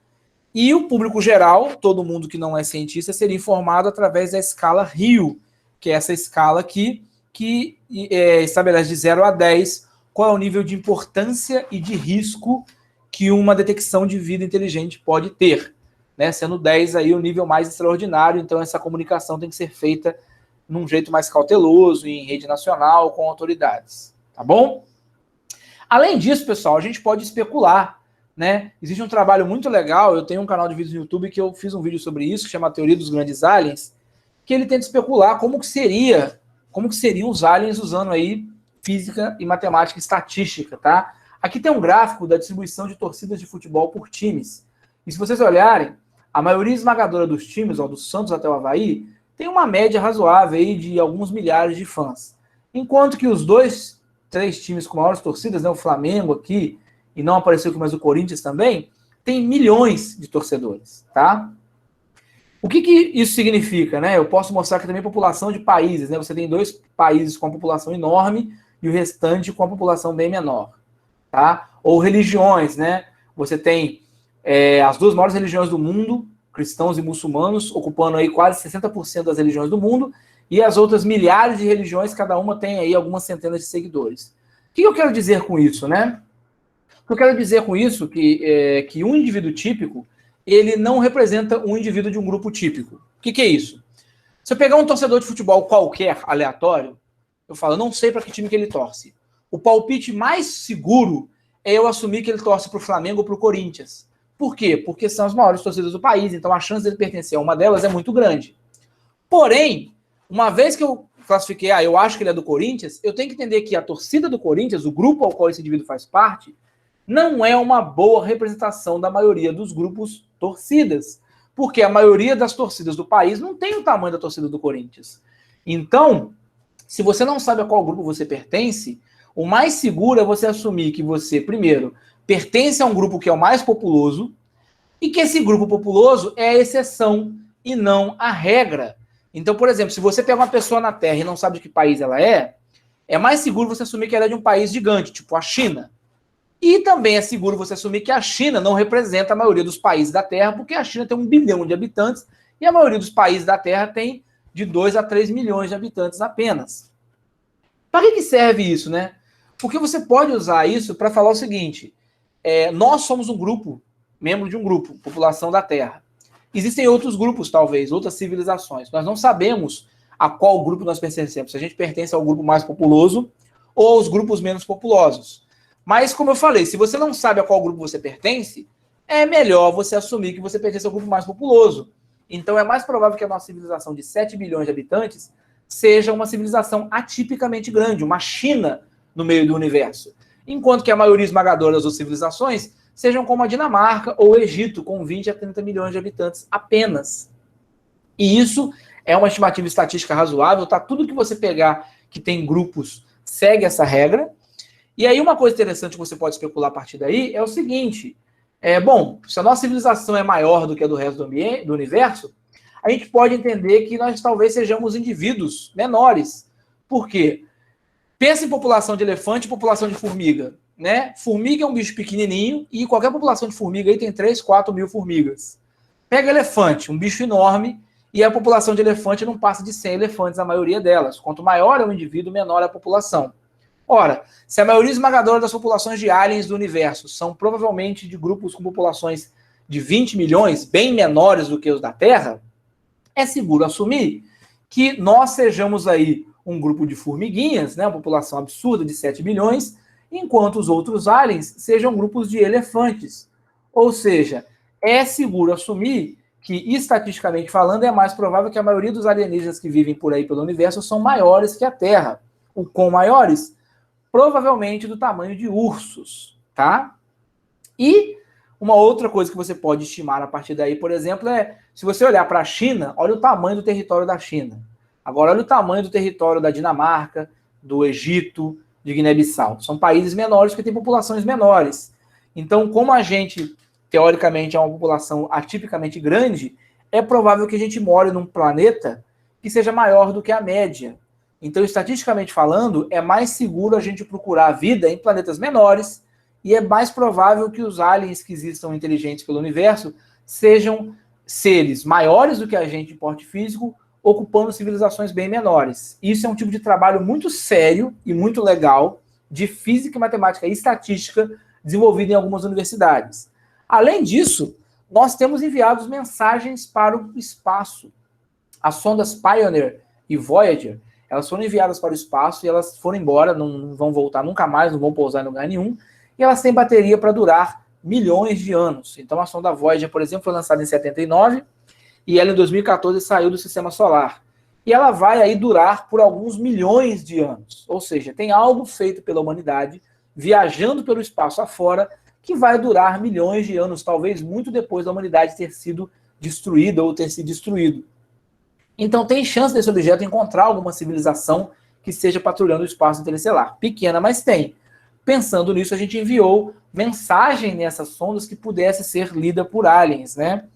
e o público geral, todo mundo que não é cientista, seria informado através da escala Rio, que é essa escala que estabelece de 0 a 10 qual é o nível de importância e de risco que uma detecção de vida inteligente pode ter, né? Sendo 10 aí o nível mais extraordinário, então essa comunicação tem que ser feita num jeito mais cauteloso, em rede nacional, com autoridades, tá bom? Além disso, pessoal, a gente pode especular, né? Existe um trabalho muito legal, eu tenho um canal de vídeos no YouTube que eu fiz um vídeo sobre isso, que chama Teoria dos Grandes Aliens, que ele tenta especular como que seriam os aliens usando aí física e matemática e estatística, tá? Aqui tem um gráfico da distribuição de torcidas de futebol por times. E se vocês olharem, a maioria esmagadora dos times, ó, do Santos até o Avaí, tem uma média razoável aí de alguns milhares de fãs. Enquanto que os 3 times com maiores torcidas, né, o Flamengo aqui, e não apareceu aqui, mas o Corinthians também, tem milhões de torcedores, tá? O que isso significa, né? Eu posso mostrar aqui também a população de países, né? Você tem 2 países com a população enorme e o restante com a população bem menor, tá? Ou religiões, né? Você tem as 2 maiores religiões do mundo, cristãos e muçulmanos, ocupando aí quase 60% das religiões do mundo, e as outras milhares de religiões, cada uma tem aí algumas centenas de seguidores. O que eu quero dizer com isso, né? O que eu quero dizer com isso é que um indivíduo típico, ele não representa um indivíduo de um grupo típico. O que é isso? Se eu pegar um torcedor de futebol qualquer, aleatório, eu falo, não sei para que time que ele torce. O palpite mais seguro é eu assumir que ele torce para o Flamengo ou para o Corinthians. Por quê? Porque são as maiores torcidas do país, então a chance dele pertencer a uma delas é muito grande. Porém, uma vez que eu classifiquei, eu acho que ele é do Corinthians, eu tenho que entender que a torcida do Corinthians, o grupo ao qual esse indivíduo faz parte, não é uma boa representação da maioria dos grupos torcidas, porque a maioria das torcidas do país não tem o tamanho da torcida do Corinthians. Então, se você não sabe a qual grupo você pertence, o mais seguro é você assumir que você, primeiro, pertence a um grupo que é o mais populoso e que esse grupo populoso é a exceção e não a regra. Então, por exemplo, se você pega uma pessoa na Terra e não sabe de que país ela é mais seguro você assumir que ela é de um país gigante, tipo a China. E também é seguro você assumir que a China não representa a maioria dos países da Terra, porque a China tem 1 bilhão de habitantes e a maioria dos países da Terra tem de 2 a 3 milhões de habitantes apenas. Para que serve isso, né? Porque você pode usar isso para falar o seguinte, nós somos um grupo, membro de um grupo, população da Terra. Existem outros grupos, talvez, outras civilizações. Nós não sabemos a qual grupo nós pertencemos, se a gente pertence ao grupo mais populoso ou aos grupos menos populosos. Mas, como eu falei, se você não sabe a qual grupo você pertence, é melhor você assumir que você pertence ao grupo mais populoso. Então, é mais provável que a nossa civilização de 7 bilhões de habitantes seja uma civilização atipicamente grande, uma China no meio do universo. Enquanto que a maioria esmagadora das outras civilizações sejam como a Dinamarca ou o Egito, com 20 a 30 milhões de habitantes apenas. E isso é uma estimativa estatística razoável, tá? Tudo que você pegar que tem grupos segue essa regra. E aí uma coisa interessante que você pode especular a partir daí é o seguinte, se a nossa civilização é maior do que a do resto do universo, a gente pode entender que nós talvez sejamos indivíduos menores. Por quê? Pensa em população de elefante e população de formiga. Né? Formiga é um bicho pequenininho e qualquer população de formiga aí tem 3, 4 mil formigas. Pega elefante, um bicho enorme, e a população de elefante não passa de 100 elefantes, a maioria delas. Quanto maior é o indivíduo, menor é a população. Ora, se a maioria esmagadora das populações de aliens do universo são provavelmente de grupos com populações de 20 milhões, bem menores do que os da Terra, é seguro assumir que nós sejamos aí um grupo de formiguinhas, né, uma população absurda de 7 milhões, enquanto os outros aliens sejam grupos de elefantes. Ou seja, é seguro assumir que, estatisticamente falando, é mais provável que a maioria dos alienígenas que vivem por aí pelo universo são maiores que a Terra. O quão maiores? Provavelmente do tamanho de ursos, tá? E uma outra coisa que você pode estimar a partir daí, por exemplo, se você olhar para a China, olha o tamanho do território da China. Agora, olha o tamanho do território da Dinamarca, do Egito, de Guiné-Bissau. São países menores que têm populações menores. Então, como a gente, teoricamente, é uma população atipicamente grande, é provável que a gente more num planeta que seja maior do que a média. Então, estatisticamente falando, é mais seguro a gente procurar vida em planetas menores e é mais provável que os aliens que existam inteligentes pelo universo sejam seres maiores do que a gente em porte físico, ocupando civilizações bem menores. Isso é um tipo de trabalho muito sério e muito legal de física, matemática e estatística desenvolvido em algumas universidades. Além disso, nós temos enviado mensagens para o espaço. As sondas Pioneer e Voyager, elas foram enviadas para o espaço e elas foram embora, não vão voltar nunca mais, não vão pousar em lugar nenhum, e elas têm bateria para durar milhões de anos. Então a sonda Voyager, por exemplo, foi lançada em 79, e ela em 2014 saiu do sistema solar. E ela vai aí durar por alguns milhões de anos. Ou seja, tem algo feito pela humanidade, viajando pelo espaço afora, que vai durar milhões de anos, talvez muito depois da humanidade ter sido destruída ou ter sido destruído. Então tem chance desse objeto encontrar alguma civilização que esteja patrulhando o espaço interestelar. Pequena, mas tem. Pensando nisso, a gente enviou mensagem nessas sondas que pudesse ser lida por aliens, né?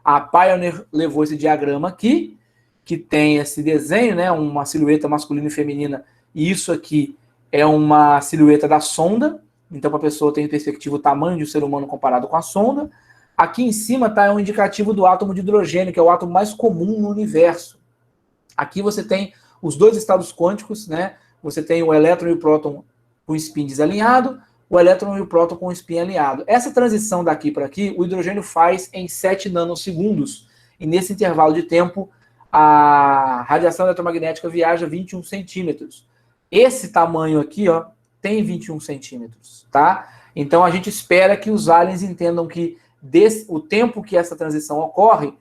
A Pioneer levou esse diagrama aqui, que tem esse desenho, né, uma silhueta masculina e feminina, e isso aqui é uma silhueta da sonda, então para a pessoa ter em perspectiva o tamanho de um ser humano comparado com a sonda. Aqui em cima está um indicativo do átomo de hidrogênio, que é o átomo mais comum no universo. Aqui você tem os dois estados quânticos, né? Você tem o elétron e o próton com spin desalinhado, o elétron e o próton com o spin alinhado. Essa transição daqui para aqui, o hidrogênio faz em 7 nanosegundos. E nesse intervalo de tempo, a radiação eletromagnética viaja 21 centímetros. Esse tamanho aqui, ó, tem 21 centímetros, tá? Então a gente espera que os aliens entendam que o tempo que essa transição ocorre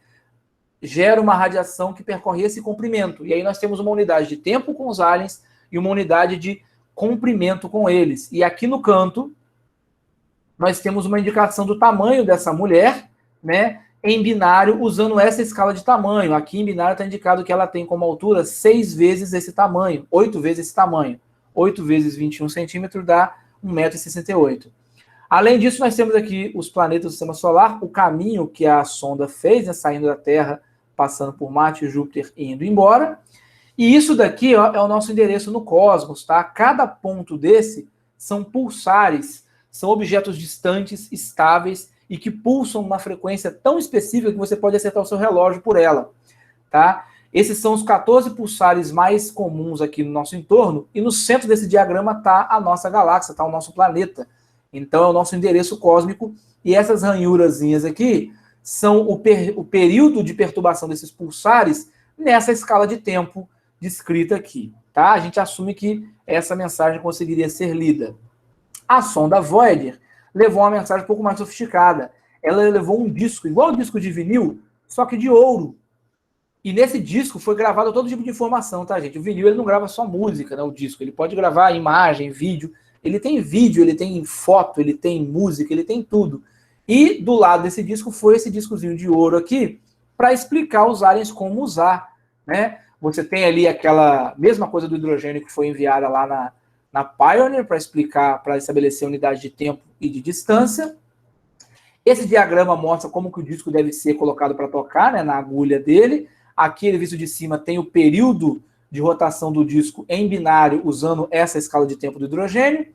gera uma radiação que percorre esse comprimento. E aí nós temos uma unidade de tempo com os aliens e uma unidade de comprimento com eles. E aqui no canto, nós temos uma indicação do tamanho dessa mulher, né, em binário, usando essa escala de tamanho. Aqui em binário está indicado que ela tem como altura 6 vezes esse tamanho, 8 vezes esse tamanho. 8 vezes 21 centímetros dá 1,68 m. Além disso, nós temos aqui os planetas do Sistema Solar, o caminho que a sonda fez, né, saindo da Terra, passando por Marte, Júpiter e indo embora. E isso daqui, ó, é o nosso endereço no cosmos, tá? Cada ponto desse são pulsares, são objetos distantes, estáveis, e que pulsam uma frequência tão específica que você pode acertar o seu relógio por ela, tá? Esses são os 14 pulsares mais comuns aqui no nosso entorno, e no centro desse diagrama está a nossa galáxia, está o nosso planeta. Então é o nosso endereço cósmico, e essas ranhurazinhas aqui são o período de perturbação desses pulsares nessa escala de tempo descrita aqui, tá? A gente assume que essa mensagem conseguiria ser lida. A sonda Voyager levou uma mensagem um pouco mais sofisticada. Ela levou um disco, igual o disco de vinil, só que de ouro. E nesse disco foi gravado todo tipo de informação, tá, gente? O vinil, ele não grava só música, né, o disco. Ele pode gravar imagem, vídeo. Ele tem vídeo, ele tem foto, ele tem música, ele tem tudo. E do lado desse disco foi esse discozinho de ouro aqui, para explicar aos aliens como usar, né? Você tem ali aquela mesma coisa do hidrogênio que foi enviada lá na Pioneer para explicar, para estabelecer unidade de tempo e de distância. Esse diagrama mostra como que o disco deve ser colocado para tocar, né, na agulha dele. Aqui, ele visto de cima, tem o período de rotação do disco em binário, usando essa escala de tempo do hidrogênio.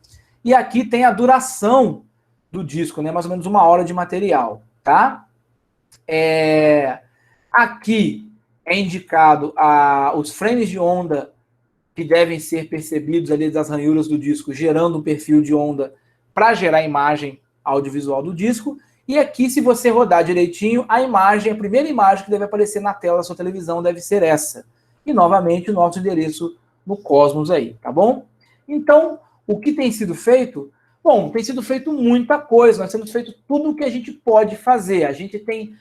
E aqui tem a duração do disco, né, mais ou menos 1 hora de material, tá? Aqui é indicado os frames de onda que devem ser percebidos ali das ranhuras do disco, gerando um perfil de onda para gerar a imagem audiovisual do disco. E aqui, se você rodar direitinho, a primeira imagem que deve aparecer na tela da sua televisão deve ser essa. E, novamente, o nosso endereço no cosmos aí, tá bom? Então, o que tem sido feito? Bom, tem sido feito muita coisa, nós temos feito tudo o que a gente pode fazer. A gente tem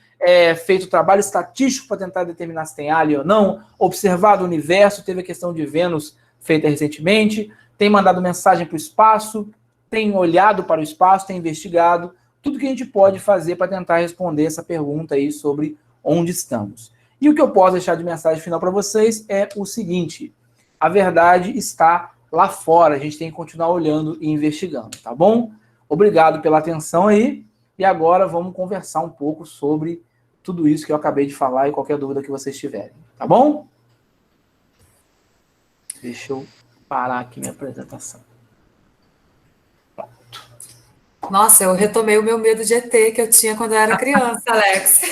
feito trabalho estatístico para tentar determinar se tem alien ou não, observado o universo, teve a questão de Vênus feita recentemente, tem mandado mensagem para o espaço, tem olhado para o espaço, tem investigado, tudo que a gente pode fazer para tentar responder essa pergunta aí sobre onde estamos. E o que eu posso deixar de mensagem final para vocês é o seguinte: a verdade está lá fora, a gente tem que continuar olhando e investigando, tá bom? Obrigado pela atenção aí, e agora vamos conversar um pouco sobre tudo isso que eu acabei de falar e qualquer dúvida que vocês tiverem, tá bom? Deixa eu parar aqui minha apresentação. Pronto. Nossa, eu retomei o meu medo de ET que eu tinha quando eu era criança, Alex.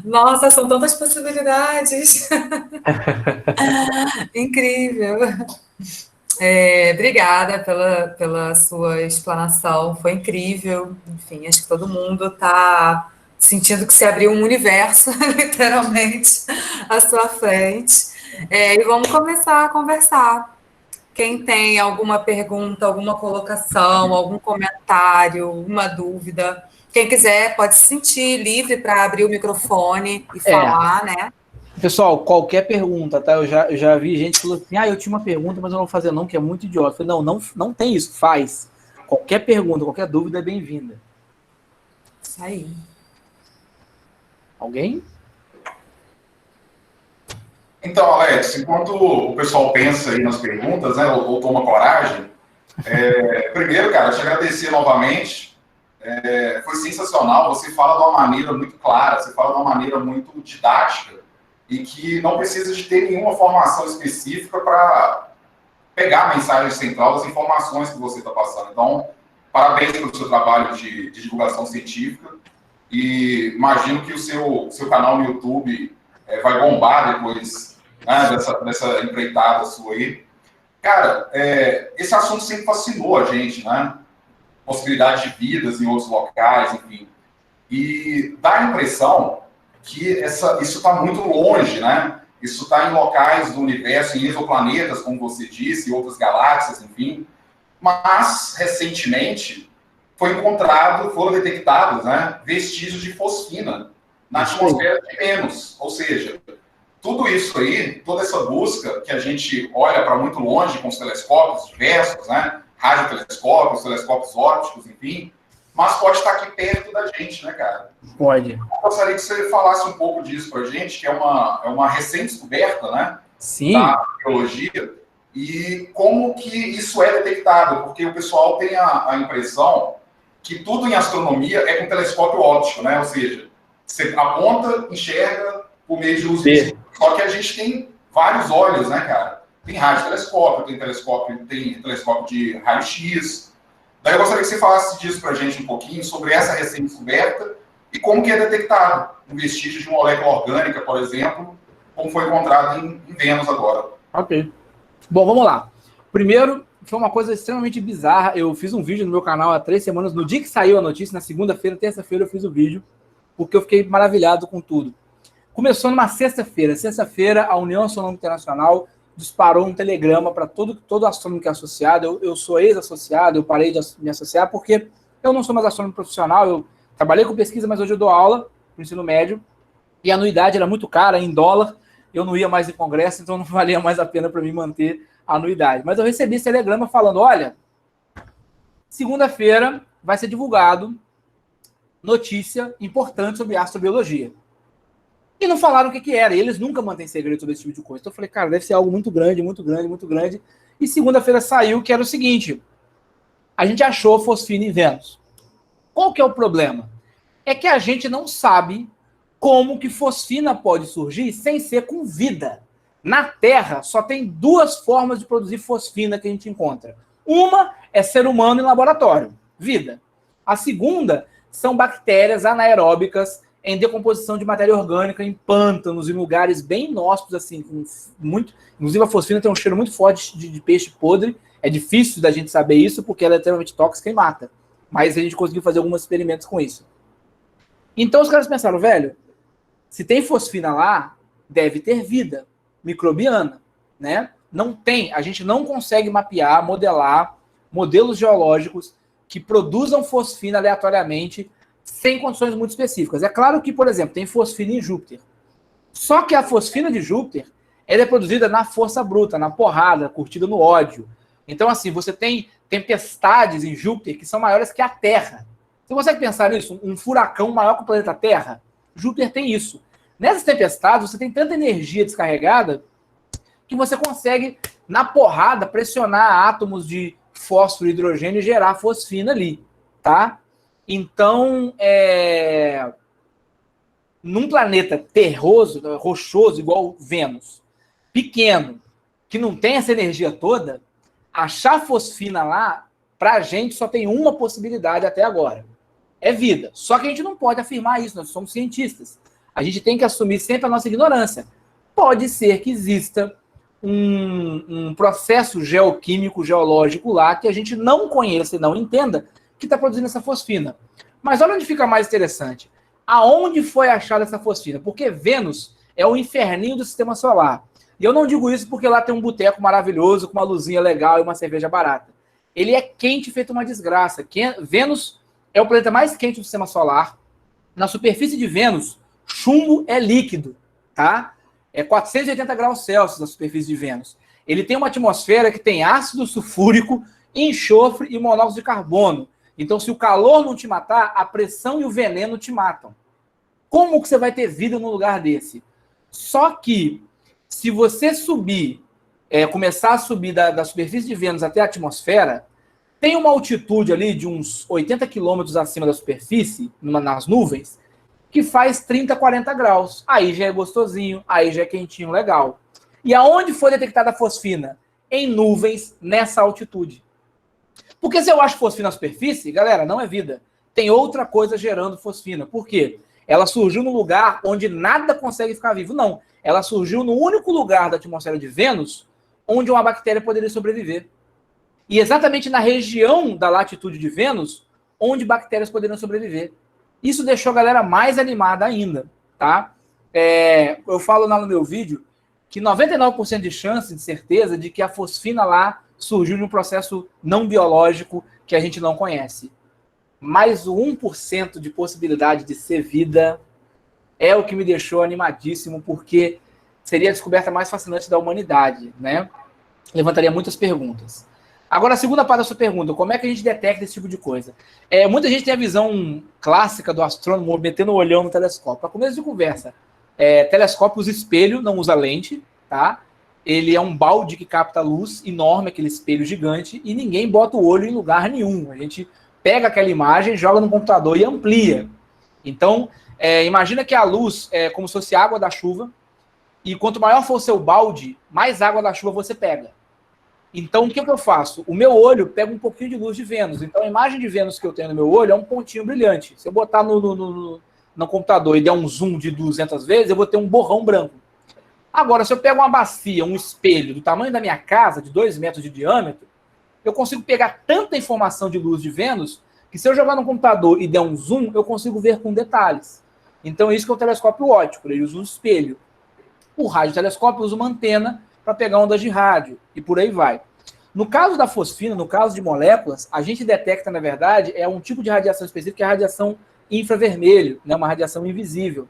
Nossa, são tantas possibilidades. Incrível. Obrigada pela sua explanação, foi incrível. Enfim, acho que todo mundo está sentindo que se abriu um universo, literalmente, à sua frente. E vamos começar a conversar. Quem tem alguma pergunta, alguma colocação, algum comentário, uma dúvida, quem quiser pode se sentir livre para abrir o microfone e falar, né? Pessoal, qualquer pergunta, tá? Eu já vi gente que falou assim, eu tinha uma pergunta, mas eu não vou fazer não, que é muito idiota. Eu falei, não tem isso, faz. Qualquer pergunta, qualquer dúvida é bem-vinda. Isso aí. Alguém? Então, Alex, enquanto o pessoal pensa aí nas perguntas, né, ou toma coragem, primeiro, cara, te agradecer novamente. Foi sensacional, você fala de uma maneira muito clara, você fala de uma maneira muito didática, e que não precisa de ter nenhuma formação específica para pegar a mensagem central das informações que você está passando. Então, parabéns pelo seu trabalho de divulgação científica, e imagino que o seu canal no YouTube vai bombar depois, né, dessa empreitada sua aí. Cara, esse assunto sempre fascinou a gente, né? Possibilidade de vidas em outros locais, enfim. E dá a impressão que isso está muito longe, né? Isso está em locais do universo, em exoplanetas, como você disse, outras galáxias, enfim. Mas, recentemente, foram detectados, né, vestígios de fosfina na atmosfera de Vênus. Ou seja, tudo isso aí, toda essa busca que a gente olha para muito longe com os telescópios diversos, né? Radiotelescópios, telescópios ópticos, enfim, mas pode estar aqui perto da gente, né, cara? Pode. Eu gostaria que você falasse um pouco disso para a gente, que é uma recém-descoberta, né? Sim. Da biologia, e como que isso é detectado, porque o pessoal tem a impressão que tudo em astronomia é com telescópio óptico, né? Ou seja, você aponta, enxerga por meio de luz visível. Só que a gente tem vários olhos, né, cara? Tem radiotelescópio, tem telescópio de raio-x. Daí eu gostaria que você falasse disso pra gente um pouquinho, sobre essa recém-descoberta e como que é detectado um vestígio de molécula orgânica, por exemplo, como foi encontrado em Vênus agora. Ok. Bom, vamos lá. Primeiro, foi uma coisa extremamente bizarra. Eu fiz um vídeo no meu canal há 3 semanas, no dia que saiu a notícia, na segunda-feira, terça-feira eu fiz o vídeo, porque eu fiquei maravilhado com tudo. Começou numa sexta-feira. Sexta-feira, a União Astronômica Internacional disparou um telegrama para todo astrônomo que é associado. Eu sou ex-associado, eu parei de me associar porque eu não sou mais astrônomo profissional, eu trabalhei com pesquisa, mas hoje eu dou aula no ensino médio, e a anuidade era muito cara, em dólar, eu não ia mais em congresso, então não valia mais a pena para mim manter a anuidade. Mas eu recebi esse telegrama falando, olha, segunda-feira vai ser divulgado notícia importante sobre astrobiologia. E não falaram o que era. E eles nunca mantêm segredo sobre esse tipo de coisa. Então eu falei, cara, deve ser algo muito grande, muito grande, muito grande. E segunda-feira saiu que era o seguinte. A gente achou fosfina em Vênus. Qual que é o problema? É que a gente não sabe como que fosfina pode surgir sem ser com vida. Na Terra, só tem 2 formas de produzir fosfina que a gente encontra. Uma é ser humano em laboratório, vida. A segunda são bactérias anaeróbicas em decomposição de matéria orgânica em pântanos, em lugares bem inóspitos, assim, com muito... Inclusive a fosfina tem um cheiro muito forte de peixe podre. É difícil da gente saber isso, porque ela é extremamente tóxica e mata. Mas a gente conseguiu fazer alguns experimentos com isso. Então os caras pensaram, velho, se tem fosfina lá, deve ter vida microbiana, né? Não tem, a gente não consegue mapear, modelar modelos geológicos que produzam fosfina aleatoriamente sem condições muito específicas. É claro que, por exemplo, tem fosfina em Júpiter. Só que a fosfina de Júpiter, ela é produzida na força bruta, na porrada, curtida no ódio. Então, assim, você tem tempestades em Júpiter que são maiores que a Terra. Você consegue pensar nisso? Um furacão maior que o planeta Terra? Júpiter tem isso. Nessas tempestades, você tem tanta energia descarregada que você consegue, na porrada, pressionar átomos de fósforo e hidrogênio e gerar fosfina ali, tá? Então, num planeta terroso, rochoso, igual Vênus, pequeno, que não tem essa energia toda, achar fosfina lá, pra gente, só tem uma possibilidade até agora. É vida. Só que a gente não pode afirmar isso, nós somos cientistas. A gente tem que assumir sempre a nossa ignorância. Pode ser que exista um processo geoquímico, geológico lá, que a gente não conheça e não entenda, que está produzindo essa fosfina. Mas olha onde fica mais interessante. Aonde foi achada essa fosfina? Porque Vênus é o inferninho do sistema solar. E eu não digo isso porque lá tem um boteco maravilhoso, com uma luzinha legal e uma cerveja barata. Ele é quente, feito uma desgraça. Vênus é o planeta mais quente do sistema solar. Na superfície de Vênus, chumbo é líquido, tá? É 480 graus Celsius na superfície de Vênus. Ele tem uma atmosfera que tem ácido sulfúrico, enxofre e monóxido de carbono. Então, se o calor não te matar, a pressão e o veneno te matam. Como que você vai ter vida num lugar desse? Só que, se você subir, começar a subir da superfície de Vênus até a atmosfera, tem uma altitude ali de uns 80 quilômetros acima da superfície, nas nuvens, que faz 30, 40 graus. Aí já é gostosinho, aí já é quentinho, legal. E aonde foi detectada a fosfina? Em nuvens, nessa altitude. Porque se eu acho fosfina na superfície, galera, não é vida. Tem outra coisa gerando fosfina. Por quê? Ela surgiu num lugar onde nada consegue ficar vivo. Não. Ela surgiu no único lugar da atmosfera de Vênus onde uma bactéria poderia sobreviver. E exatamente na região da latitude de Vênus onde bactérias poderiam sobreviver. Isso deixou a galera mais animada ainda, tá? Eu falo lá no meu vídeo que 99% de chance, de certeza, de que a fosfina lá surgiu de um processo não biológico que a gente não conhece. Mas o 1% de possibilidade de ser vida é o que me deixou animadíssimo, porque seria a descoberta mais fascinante da humanidade, né? Levantaria muitas perguntas. Agora, a segunda parte da sua pergunta, como é que a gente detecta esse tipo de coisa? Muita gente tem a visão clássica do astrônomo metendo o olhão no telescópio. Para começo de conversa, telescópio usa espelho, não usa lente, tá? Ele é um balde que capta luz enorme, aquele espelho gigante, e ninguém bota o olho em lugar nenhum. A gente pega aquela imagem, joga no computador e amplia. Então, imagina que a luz é como se fosse água da chuva, e quanto maior for o seu balde, mais água da chuva você pega. Então, o que eu faço? O meu olho pega um pouquinho de luz de Vênus. Então, a imagem de Vênus que eu tenho no meu olho é um pontinho brilhante. Se eu botar no computador e der um zoom de 200 vezes, eu vou ter um borrão branco. Agora, se eu pego uma bacia, um espelho do tamanho da minha casa, de 2 metros de diâmetro, eu consigo pegar tanta informação de luz de Vênus que se eu jogar no computador e der um zoom, eu consigo ver com detalhes. Então, isso que é o telescópio óptico, ele usa um espelho. O radiotelescópio usa uma antena para pegar ondas de rádio, e por aí vai. No caso da fosfina, no caso de moléculas, a gente detecta, na verdade, um tipo de radiação específica, que é a radiação infravermelho, né, uma radiação invisível.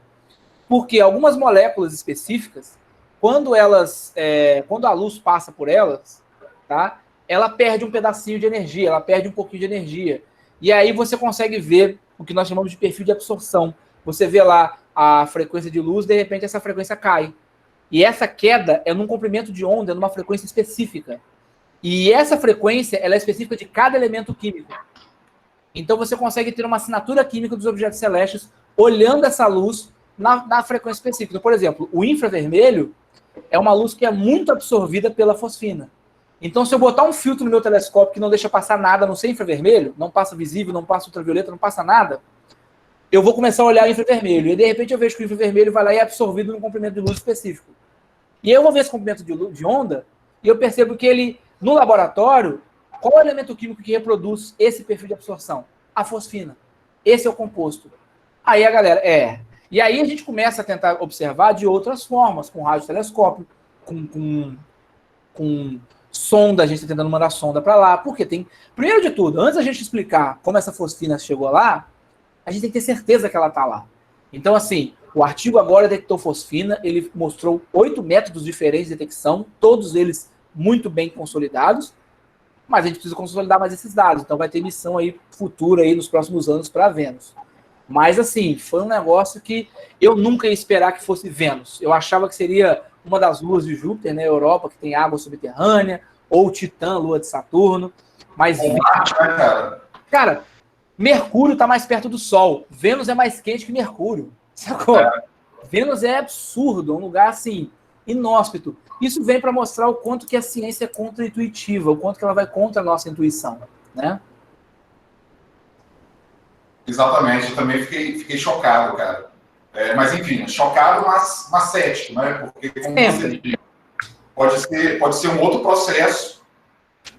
Porque algumas moléculas específicas, quando a luz passa por elas, tá, ela perde um pedacinho de energia, ela perde um pouquinho de energia. E aí você consegue ver o que nós chamamos de perfil de absorção. Você vê lá a frequência de luz, de repente essa frequência cai. E essa queda é num comprimento de onda, numa frequência específica. E essa frequência, ela é específica de cada elemento químico. Então você consegue ter uma assinatura química dos objetos celestes olhando essa luz na frequência específica. Então, por exemplo, o infravermelho é uma luz que é muito absorvida pela fosfina. Então, se eu botar um filtro no meu telescópio que não deixa passar nada, não sei infravermelho, não passa visível, não passa ultravioleta, não passa nada, eu vou começar a olhar o infravermelho. E, de repente, eu vejo que o infravermelho vai lá e é absorvido num comprimento de luz específico. E aí eu vou ver esse comprimento de onda e eu percebo que ele, no laboratório, qual é o elemento químico que reproduz esse perfil de absorção? A fosfina. Esse é o composto. Aí a galera, E aí a gente começa a tentar observar de outras formas, com radiotelescópio, com sonda, a gente está tentando mandar sonda para lá. Porque tem... Primeiro de tudo, antes da gente explicar como essa fosfina chegou lá, a gente tem que ter certeza que ela está lá. Então, assim, o artigo agora detectou fosfina, ele mostrou 8 métodos diferentes de detecção, todos eles muito bem consolidados, mas a gente precisa consolidar mais esses dados. Então vai ter missão aí futura aí nos próximos anos para Vênus. Mas, assim, foi um negócio que eu nunca ia esperar que fosse Vênus. Eu achava que seria uma das luas de Júpiter, né, Europa, que tem água subterrânea, ou Titã, lua de Saturno. Mas, cara, Mercúrio está mais perto do Sol. Vênus é mais quente que Mercúrio. Sacou? Vênus é absurdo, é um lugar, assim, inóspito. Isso vem para mostrar o quanto que a ciência é contra-intuitiva, o quanto que ela vai contra a nossa intuição, né? Exatamente, eu também fiquei chocado, cara. Mas, enfim, chocado, mas cético, né? Porque, como você disse, pode ser um outro processo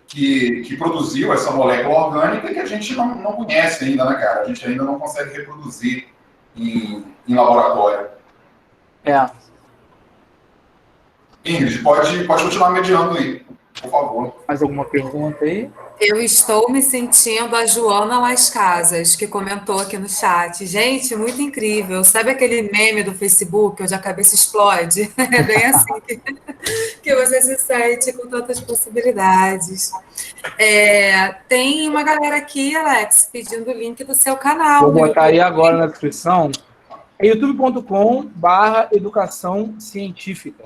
que produziu essa molécula orgânica que a gente não conhece ainda, né, cara? A gente ainda não consegue reproduzir em laboratório. Ingrid, pode continuar mediando aí, por favor. Mais alguma pergunta aí? Eu estou me sentindo a Joana Las Casas, que comentou aqui no chat. Gente, muito incrível. Sabe aquele meme do Facebook, onde a cabeça explode? É bem assim que você se sente com tantas possibilidades. Tem uma galera aqui, Alex, pedindo o link do seu canal. Vou botar aí agora na descrição. É youtube.com/educação científica.